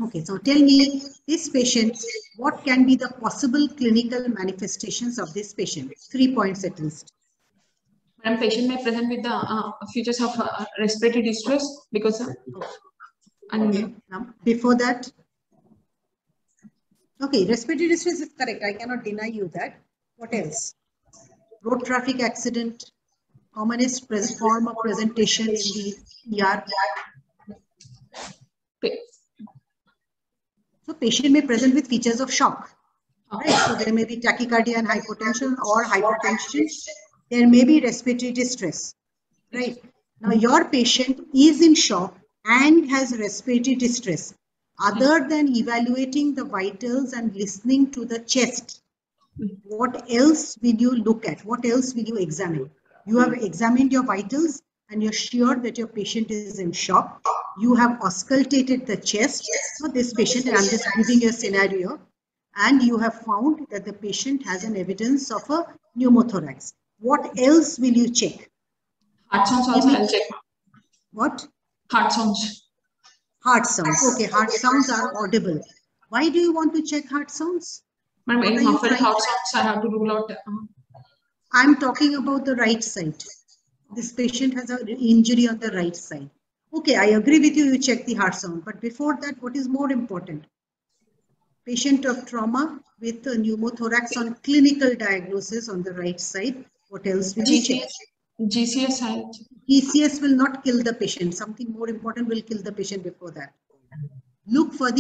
Okay, so tell me, this patient, what can be the possible clinical manifestations of this patient? 3 points at least. Madam, patient may present with the features of respiratory distress because before that, okay, respiratory distress is correct. I cannot deny you that. What else? Road traffic accident, commonest form of presentation in the ER. So patient may present with features of shock. Right? So there may be tachycardia and hypotension or hypertension. There may be respiratory distress. Right? Now your patient is in shock and has respiratory distress. Other than evaluating the vitals and listening to the chest, what else will you look at? What else will you examine? You have examined your vitals and you're sure that your patient is in shock. You have auscultated the chest of this patient, and I'm just giving you a scenario, and you have found that the patient has an evidence of a pneumothorax. What else will you check? Heart sounds also I'll check. What? Heart sounds. Heart sounds. Okay, heart sounds are audible. Why do you want to check heart sounds? Madam, any muffled heart sounds I have to rule out. I'm talking about the right side. This patient has an injury on the right side. Okay, I agree with you, you check the heart sound. But before that, what is more important? Patient of trauma with a pneumothorax on clinical diagnosis on the right side. What else will you check? GCS. GCS will not kill the patient. Something more important will kill the patient before that. Look for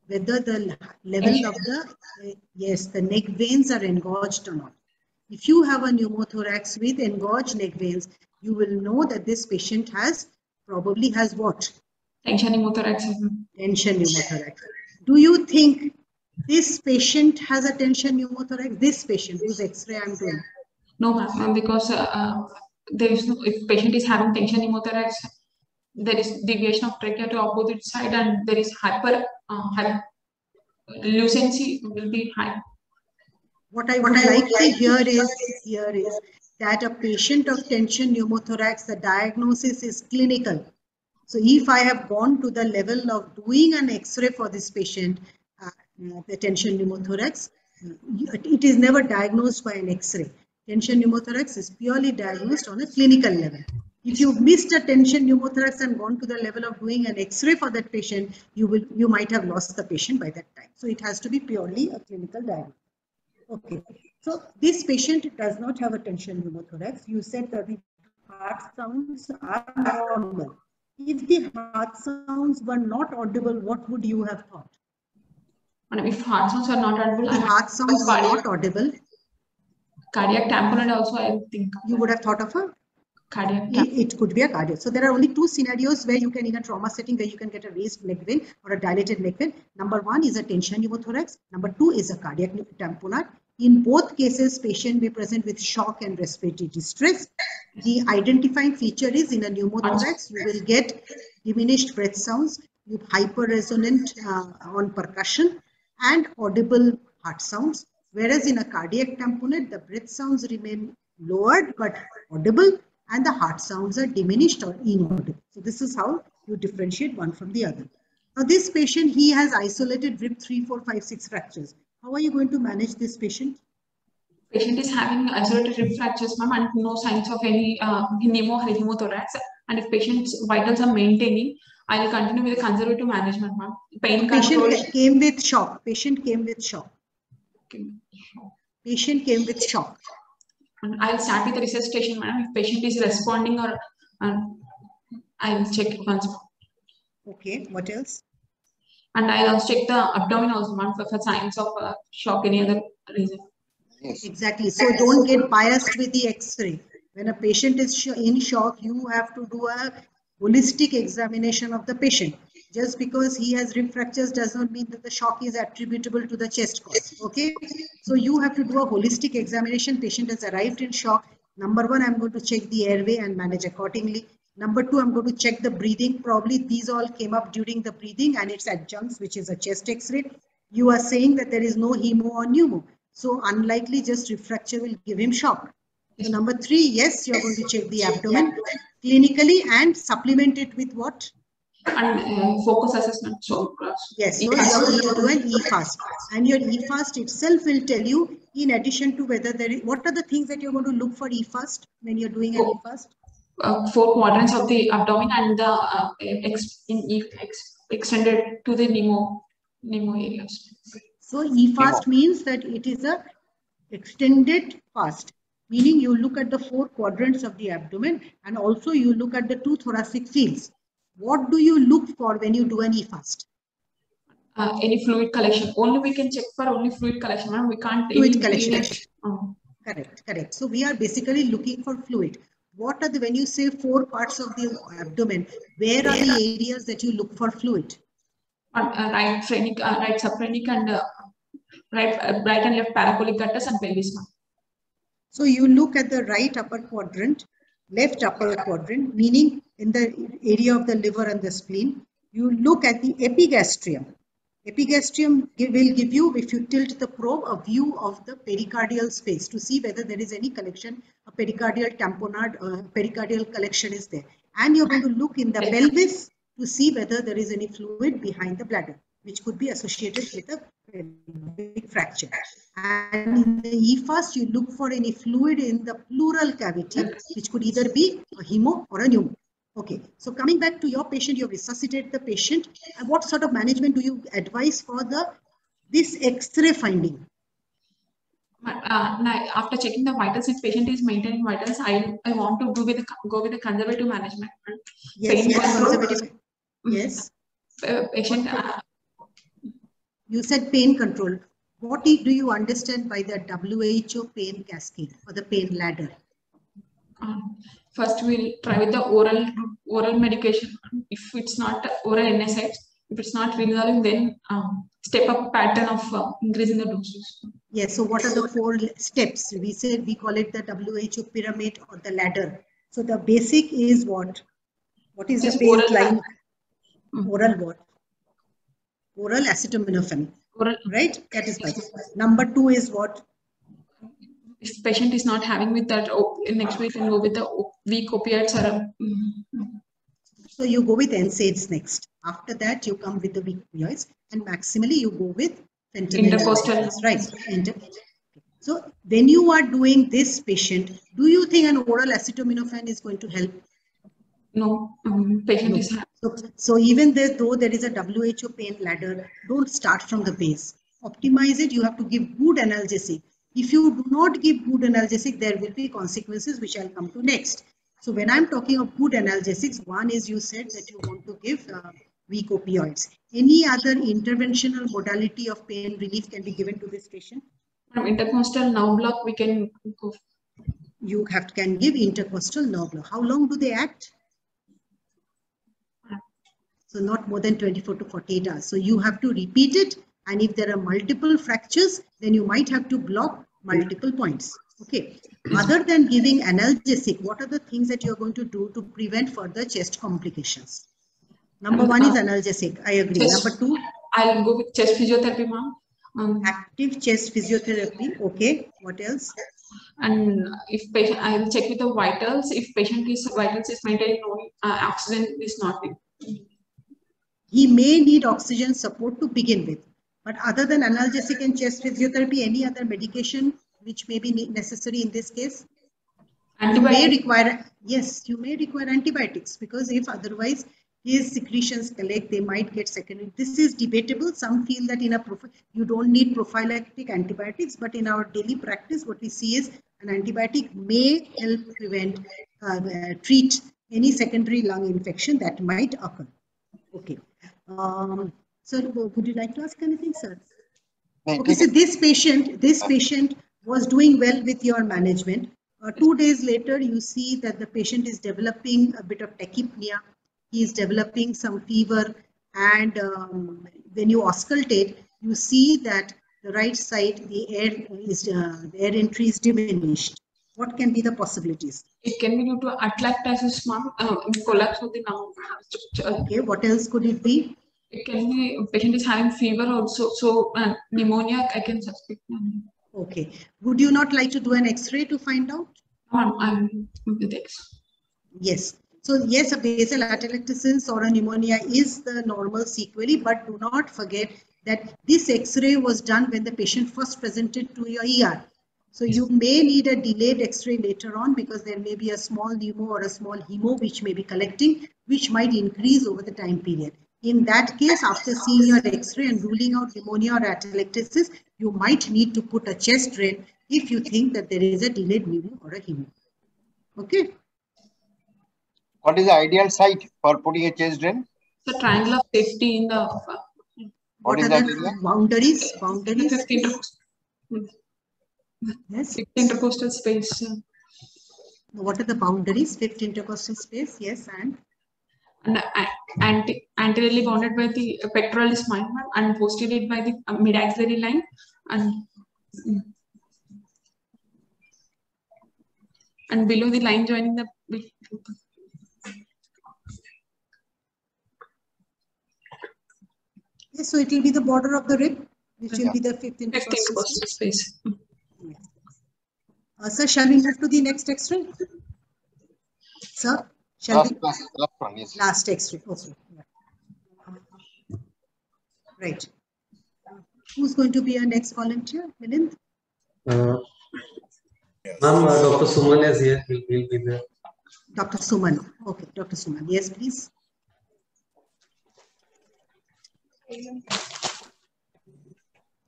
whether the level of the neck veins are engorged or not. If you have a pneumothorax with engorged neck veins, you will know that this patient probably has what? Tension pneumothorax. Tension pneumothorax. Do you think this patient has a tension pneumothorax? This patient whose X-ray I'm doing? No, ma'am, because there is no. If patient is having tension pneumothorax, there is deviation of trachea to opposite side, and there is lucency will be high. What I would like to hear is that a patient of tension pneumothorax, the diagnosis is clinical. So if I have gone to the level of doing an X-ray for this patient, the tension pneumothorax, it is never diagnosed by an X-ray. Tension pneumothorax is purely diagnosed on a clinical level. If you've missed a tension pneumothorax and gone to the level of doing an X-ray for that patient, you might have lost the patient by that time. So it has to be purely a clinical diagnosis. Okay, so this patient does not have a tension pneumothorax. You said that the heart sounds are normal. If the heart sounds were not audible, what would you have thought? If heart sounds are not audible, if heart sounds were not audible, cardiac tamponade also, I think. You would have thought of a cardiac. It could be a cardiac. So there are only 2 scenarios where you can, in a trauma setting, where you can get a raised neck vein or a dilated neck vein. Number 1 is a tension pneumothorax. Number 2 is a cardiac tamponade. In both cases, patient may present with shock and respiratory distress. The identifying feature is in a pneumothorax, you will get diminished breath sounds, with hyper-resonant on percussion, and audible heart sounds. Whereas in a cardiac tamponade, the breath sounds remain lowered but audible, and the heart sounds are diminished or inaudible. So this is how you differentiate one from the other. Now this patient, he has isolated rib 3, 4, 5, 6 fractures. How are you going to manage this patient? Patient is having isolated rib fractures, ma'am, and no signs of any pneumothorax. And if patient's vitals are maintaining, I will continue with the conservative management, ma'am. Pain control. Patient came with shock. Patient came with shock. Patient came with shock. And I'll start with the resuscitation, ma'am. If patient is responding, or I will check it once more. Okay, what else? And I'll also check the abdomen also, ma'am, for signs of shock, any other reason. Exactly. So don't get biased with the X-ray. When a patient is in shock, you have to do a holistic examination of the patient. Just because he has rib fractures does not mean that the shock is attributable to the chest cause. Okay. So you have to do a holistic examination. Patient has arrived in shock. Number one, I'm going to check the airway and manage accordingly. Number two, I'm going to check the breathing. Probably these all came up during the breathing, and it's adjuncts, which is a chest X-ray. You are saying that there is no hemo or pneumo. So unlikely just rib fracture will give him shock. So number three, yes, you're going to check the abdomen clinically and supplement it with what? And focus assessment. So yes, so you're going to do an EFAST, and your EFAST itself will tell you, in addition to whether there is, what are the things that you're going to look for EFAST when you're doing an EFAST? 4 quadrants of the abdomen and the extended to the pneumo areas. So EFAST means that it is a extended fast, meaning you look at the 4 quadrants of the abdomen, and also you look at the 2 thoracic fields. What do you look for when you do an EFAST? Any fluid collection. Only we can check for only fluid collection, ma'am. We can't fluid collection. Correct. So we are basically looking for fluid. What are the, when you say 4 parts of the abdomen, where are the areas that you look for fluid? Right phrenic, right subphrenic, and right and left paracolic gutters and pelvis. So you look at the right upper quadrant, left upper quadrant, meaning in the area of the liver and the spleen. You look at the epigastrium. Epigastrium will give you, if you tilt the probe, a view of the pericardial space to see whether there is any collection, a pericardial tamponade, pericardial collection is there. And you're going to look in the pelvis to see whether there is any fluid behind the bladder, which could be associated with a pelvic fracture. And in the EFAST, you look for any fluid in the pleural cavity, which could either be a hemo or a pneumo. Okay, so coming back to your patient, you have resuscitated the patient. And what sort of management do you advise for this X-ray finding? After checking the vitals, if patient is maintaining vitals, I want to go with the conservative management. Yes, conservative. Yes. Patient. You said pain control. What do you understand by the WHO pain cascade or the pain ladder? First, we'll try with the oral medication. If it's not oral NSAIDs, if it's not resolving, then step up pattern of increasing the doses. Yes. So what are the 4 steps? We call it the WHO pyramid or the ladder. So the basic is what? What is the baseline? Oral what? Oral acetaminophen. Oral. Right? That is right. Number 2 is what? If patient is not having with that, next week can go with the weak opiates. So you go with NSAIDs next. After that, you come with the weak opioids, and maximally you go with fentanyl. Intercostal. Right. So when you are doing this patient, do you think an oral acetaminophen is going to help? No, patient is. So even though there is a WHO pain ladder, don't start from the base. Optimize it. You have to give good analgesic. If you do not give good analgesic, there will be consequences, which I'll come to next. So when I'm talking of good analgesics, one is you said that you want to give weak opioids. Any other interventional modality of pain relief can be given to this patient? Intercostal nerve block, we can go. You can give intercostal nerve block. How long do they act? So not more than 24 to 48 hours. So you have to repeat it. And if there are multiple fractures, then you might have to block multiple points. Okay. Other than giving analgesic, what are the things that you're going to do to prevent further chest complications? Number one is analgesic. I agree. Number two? I'll go with chest physiotherapy, ma'am. Active chest physiotherapy. Okay. What else? And if patient, I will check with the vitals. If patient is vitals is maintained, no oxygen is not in. He may need oxygen support to begin with. But other than analgesic and chest physiotherapy, any other medication which may be necessary in this case? You may require, yes, you may require antibiotics, because if otherwise his secretions collect, they might get secondary. This is debatable. Some feel that in a you don't need prophylactic antibiotics, but in our daily practice, what we see is an antibiotic may help prevent, treat any secondary lung infection that might occur. Okay. Sir, would you like to ask anything, sir? Okay, so this patient was doing well with your management. 2 days later, you see that the patient is developing a bit of tachypnea. He is developing some fever, and when you auscultate, you see that the right side, the air entry is diminished. What can be the possibilities? It can be due to atelectasis, collapse of the lung. Okay, what else could it be? It can be patient is having fever also, so pneumonia I can suspect. Okay, would you not like to do an X-ray to find out? I'm with X. Yes. So yes, a basal atelectasis or a pneumonia is the normal sequelae, but do not forget that this X-ray was done when the patient first presented to your ER. So you may need a delayed X-ray later on, because there may be a small pneumo or a small hemo which may be collecting, which might increase over the time period. In that case, after seeing your X-ray and ruling out pneumonia or atelectasis, you might need to put a chest drain if you think that there is a delayed pneumo or a hemo. Okay. What is the ideal site for putting a chest drain? The triangle of safety in the. What is that area? Boundaries. Yes. Fifth intercostal space. What are the boundaries? Fifth intercostal space. Yes, and anteriorly bounded by the pectoralis minor and posteriorly by the mid-axillary line, and below the line joining the. Yes, so it will be the border of the rib, which will be the fifth intercostal space. Sir, shall we move to the next X-ray? Sir, shall we? Last one, yes. Last X-ray. Okay. Right. Who's going to be our next volunteer? Milind? Ma'am, Dr. Suman is here. He'll be there. Dr. Suman. Okay, Dr. Suman. Yes, please.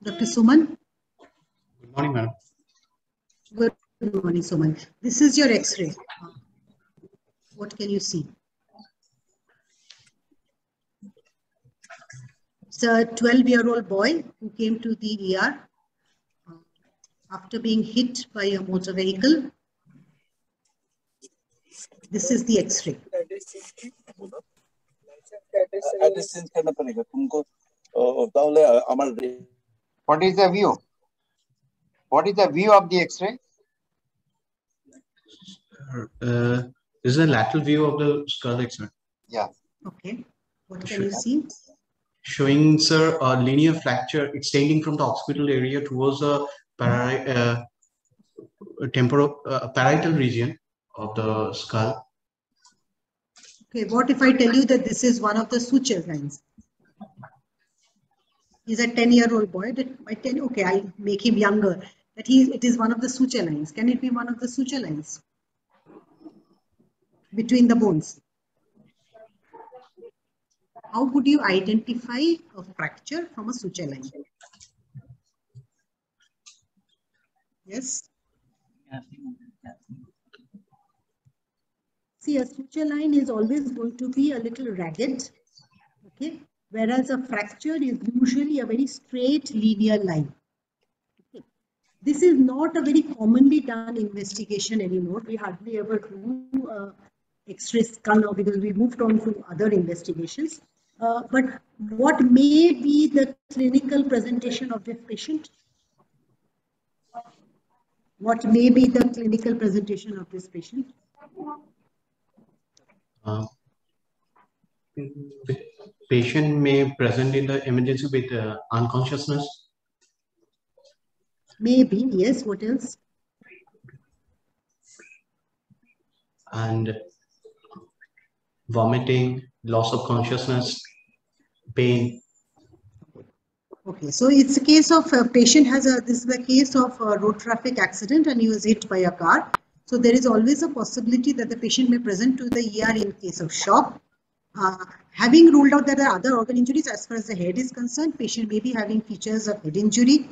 Dr. Suman? Good morning, madam. Good morning, Suman. This is your X-ray. What can you see? It's a 12-year-old boy who came to the ER after being hit by a motor vehicle. This is the X-ray. What is the view? What is the view of the X-ray? This is a lateral view of the skull X-ray. Yeah. Okay. What can you see? Showing, sir, a linear fracture extending from the occipital area towards the parietal region of the skull. Okay. What if I tell you that this is one of the suture lines? He's a 10-year-old boy. That I tell you, okay, I'll make him younger. That it is one of the suture lines. Can it be one of the suture lines between the bones? How would you identify a fracture from a suture line? Yes. See, a suture line is always going to be a little ragged, okay? Whereas a fracture is usually a very straight linear line. Okay. This is not a very commonly done investigation anymore. We hardly ever do X-ray skull now because we moved on to other investigations. But what may be the clinical presentation of this patient? What may be the clinical presentation of this patient? patient may present in the emergency with unconsciousness. Maybe, yes. What else? And vomiting, loss of consciousness, pain. Okay, so it's a case of a patient has this is a case of a road traffic accident and he was hit by a car. So there is always a possibility that the patient may present to the ER in case of shock. Having ruled out that there are other organ injuries, as far as the head is concerned, patient may be having features of head injury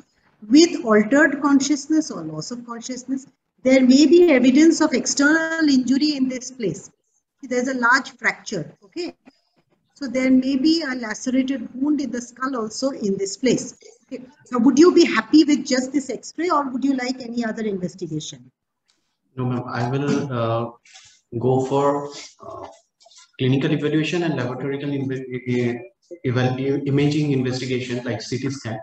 with altered consciousness or loss of consciousness. There may be evidence of external injury in this place. There's a large fracture, okay? So there may be a lacerated wound in the skull also in this place. Okay. Now, would you be happy with just this X-ray or would you like any other investigation? No, ma'am, I will go for clinical evaluation and laboratory imaging investigation like CT scan.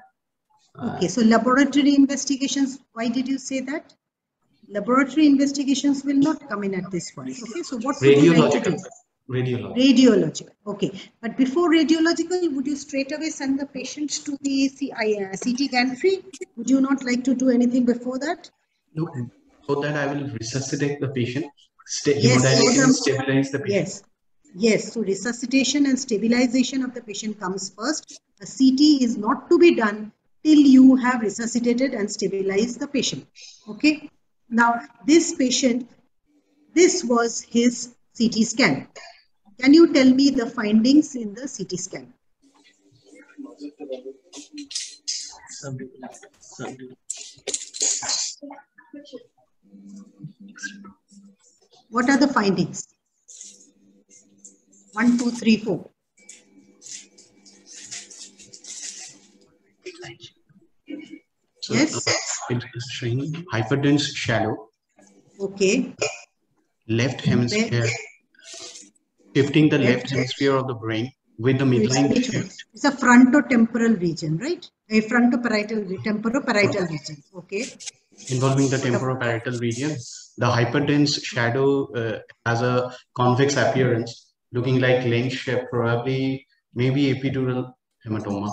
Okay, so laboratory investigations, why did you say that? Laboratory investigations will not come in at this point. Okay, so what would you like to do? Radiological. Okay, but before radiological, would you straight away send the patient to the CT gantry? Would you not like to do anything before that? No, so that I will resuscitate the patient, Yes, and stabilize the patient. Yes, yes. So resuscitation and stabilization of the patient comes first. A CT is not to be done till you have resuscitated and stabilized the patient. Okay. Now, this patient, this was his CT scan. Can you tell me the findings in the CT scan? What are the findings? 1, 2, 3, 4. So, yes. It's showing hyperdense shadow. Okay. Left hemisphere. Shifting the left hemisphere of the brain with the midline shift. It's a frontotemporal region, right? A temporoparietal region. Okay. Involving the temporoparietal region. The hyperdense shadow has a convex appearance, looking like lens shape, probably maybe epidural hematoma.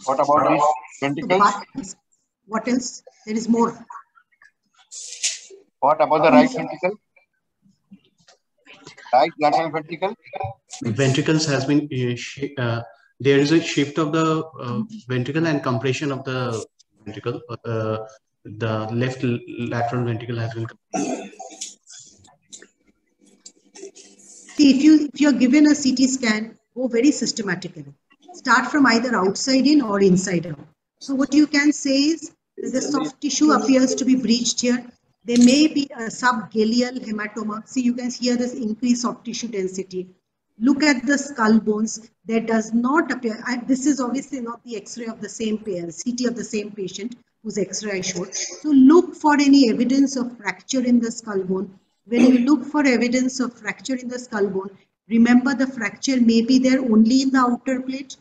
What about these ventricles? What else? There is more. What about the right ventricle? Right lateral ventricle? Ventricles has been, there is a shift of the ventricle and compression of the ventricle. The left lateral ventricle has been. See, if you're given a CT scan, go very systematically. Start from either outside in or inside out. So what you can say is that the soft tissue appears to be breached here. There may be a subgaleal hematoma. See, you can hear this increase of tissue density. Look at the skull bones. There does not appear. This is obviously not the X-ray of the same CT of the same patient whose X-ray I showed. So look for any evidence of fracture in the skull bone. When you look for evidence of fracture in the skull bone, remember the fracture may be there only in the outer plate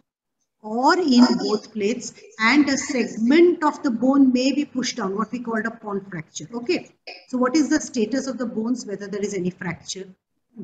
or in both plates, and a segment of the bone may be pushed down, what we called a pond fracture. Okay, so what is the status of the bones, whether there is any fracture?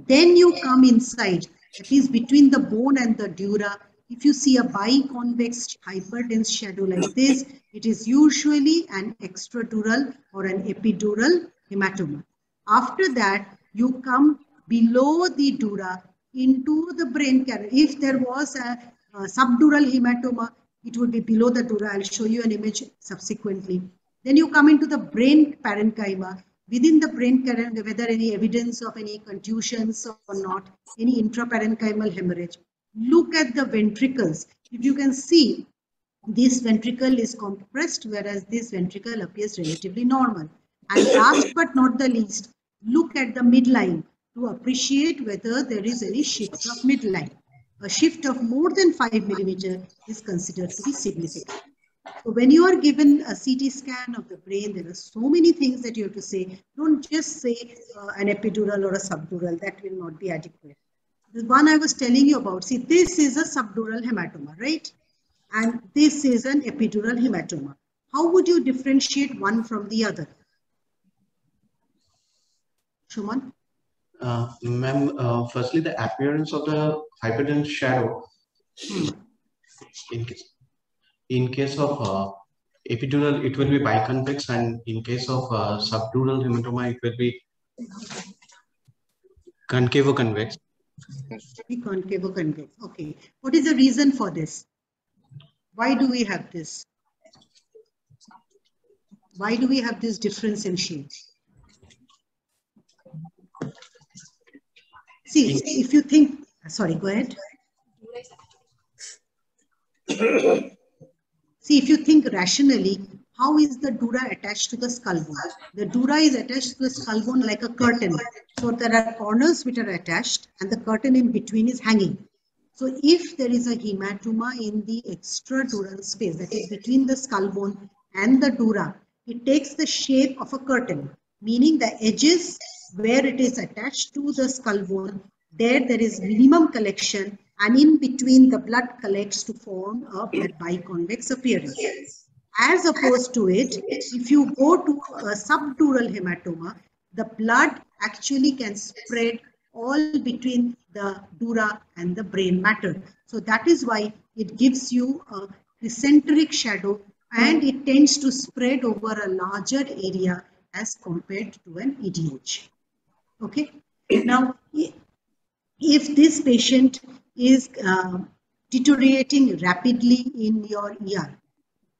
Then you come inside, that is between the bone and the dura. If you see a biconvex hyperdense shadow like this, it is usually an extradural or an epidural hematoma. After that, you come below the dura into the brain carrier. If there was a subdural hematoma, it would be below the dura. I'll show you an image subsequently. Then you come into the brain parenchyma. Within the brain parenchyma, whether any evidence of any contusions or not, any intraparenchymal hemorrhage. Look at the ventricles. If you can see, this ventricle is compressed, whereas this ventricle appears relatively normal. And last but not the least, look at the midline to appreciate whether there is any shifts of midline. A shift of more than 5 millimeter is considered to be significant. So when you are given a CT scan of the brain, there are so many things that you have to say. Don't just say an epidural or a subdural. That will not be adequate. The one I was telling you about, see, this is a subdural hematoma, right? And this is an epidural hematoma. How would you differentiate one from the other? Shuman? Ma'am, firstly, the appearance of the hyperdense shadow in case of epidural, it will be biconvex, and in case of subdural hematoma, it will be concavo-convex. Concavo-convex. Okay. What is the reason for this? Why do we have this? Why do we have this difference in shade? See, if you think, sorry, go ahead. See, if you think rationally, how is the dura attached to the skull bone? The dura is attached to the skull bone like a curtain. So there are corners which are attached and the curtain in between is hanging. So if there is a hematoma in the extradural space, that is between the skull bone and the dura, it takes the shape of a curtain, meaning the edges where it is attached to the skull bone, there is minimum collection, and in between the blood collects to form a biconvex appearance. As opposed to it, if you go to a subdural hematoma, the blood actually can spread all between the dura and the brain matter. So that is why it gives you a eccentric shadow and it tends to spread over a larger area as compared to an EDH. Okay. Now, if this patient is deteriorating rapidly in your ER,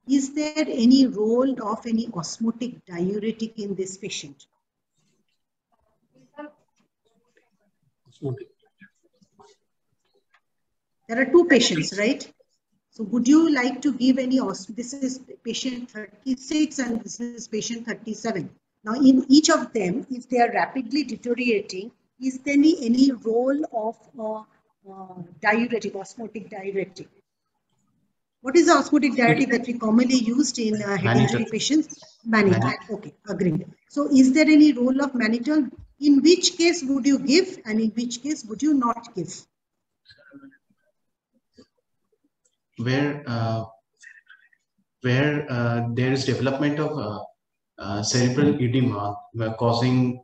is there any role of any osmotic diuretic in this patient? There are two patients, right? So would you like to give any, this is patient 36 and this is patient 37. Now in each of them, if they are rapidly deteriorating, is there any role of diuretic, osmotic diuretic? What is the osmotic diuretic that we commonly used in head injury patients? Mannitol. Okay, agreed. So is there any role of mannitol? In which case would you give and in which case would you not give? Where there is development of cerebral edema causing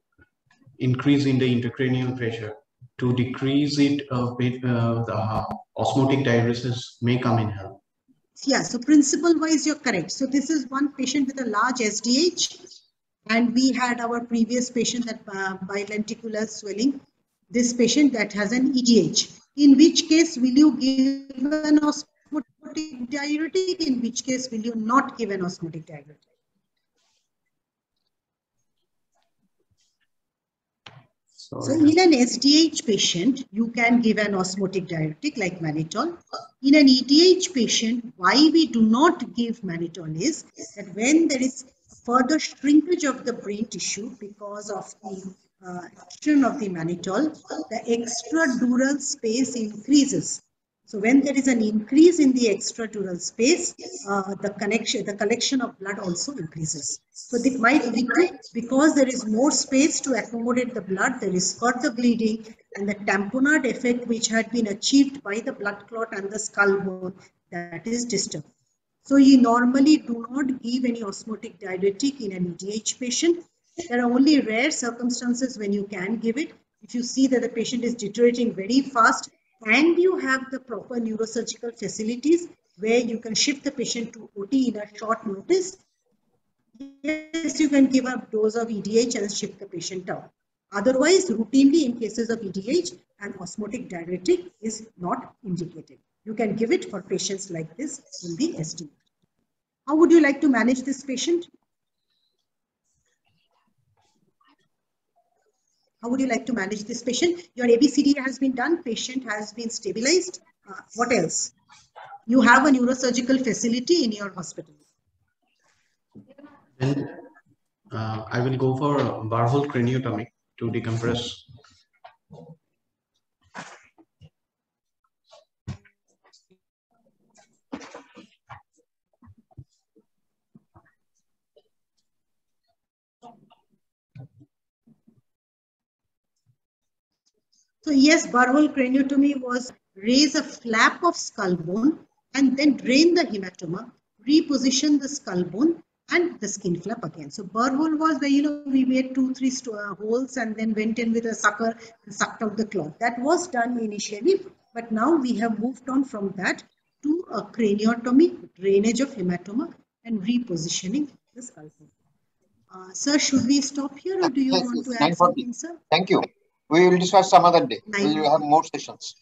increase in the intracranial pressure, to decrease it a bit, the osmotic diuresis may come in help. Yeah, so principle wise you're correct. So this is one patient with a large SDH, and we had our previous patient that bilenticular swelling, this patient that has an EDH. In which case will you give an osmotic diuretic? In which case will you not give an osmotic diuretic? So in an SDH patient, you can give an osmotic diuretic like mannitol. In an EDH patient, why we do not give mannitol is that when there is further shrinkage of the brain tissue because of the action of the mannitol, the extradural space increases. So when there is an increase in the extradural space, the collection of blood also increases. So it might lead to, because there is more space to accommodate the blood, there is further bleeding, and the tamponade effect which had been achieved by the blood clot and the skull bone, that is disturbed. So you normally do not give any osmotic diuretic in an EDH patient. There are only rare circumstances when you can give it. If you see that the patient is deteriorating very fast and you have the proper neurosurgical facilities where you can shift the patient to OT in a short notice, yes, you can give a dose of EDH and shift the patient out. Otherwise, routinely in cases of EDH, an osmotic diuretic is not indicated. You can give it for patients like this in the SD. How would you like to manage this patient? How would you like to manage this patient? Your ABCD has been done, patient has been stabilized. What else? You have a neurosurgical facility in your hospital. Then I will go for Barhol craniotomy to decompress. So yes, Barhol craniotomy was raise a flap of skull bone and then drain the hematoma, reposition the skull bone and the skin flap again. So burr hole was where, we made 2-3 holes and then went in with a sucker and sucked out the cloth. That was done initially, but now we have moved on from that to a craniotomy, drainage of hematoma, and repositioning the skull. Sir, should we stop here or do you want to add something, sir? Thank you. We will discuss some other day. We will have more sessions.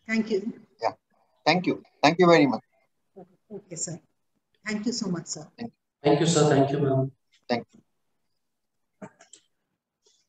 Thank you. Yeah. Thank you. Thank you very much. Okay, sir. Thank you so much, sir. Thank you, sir. Thank you, ma'am. Thank you.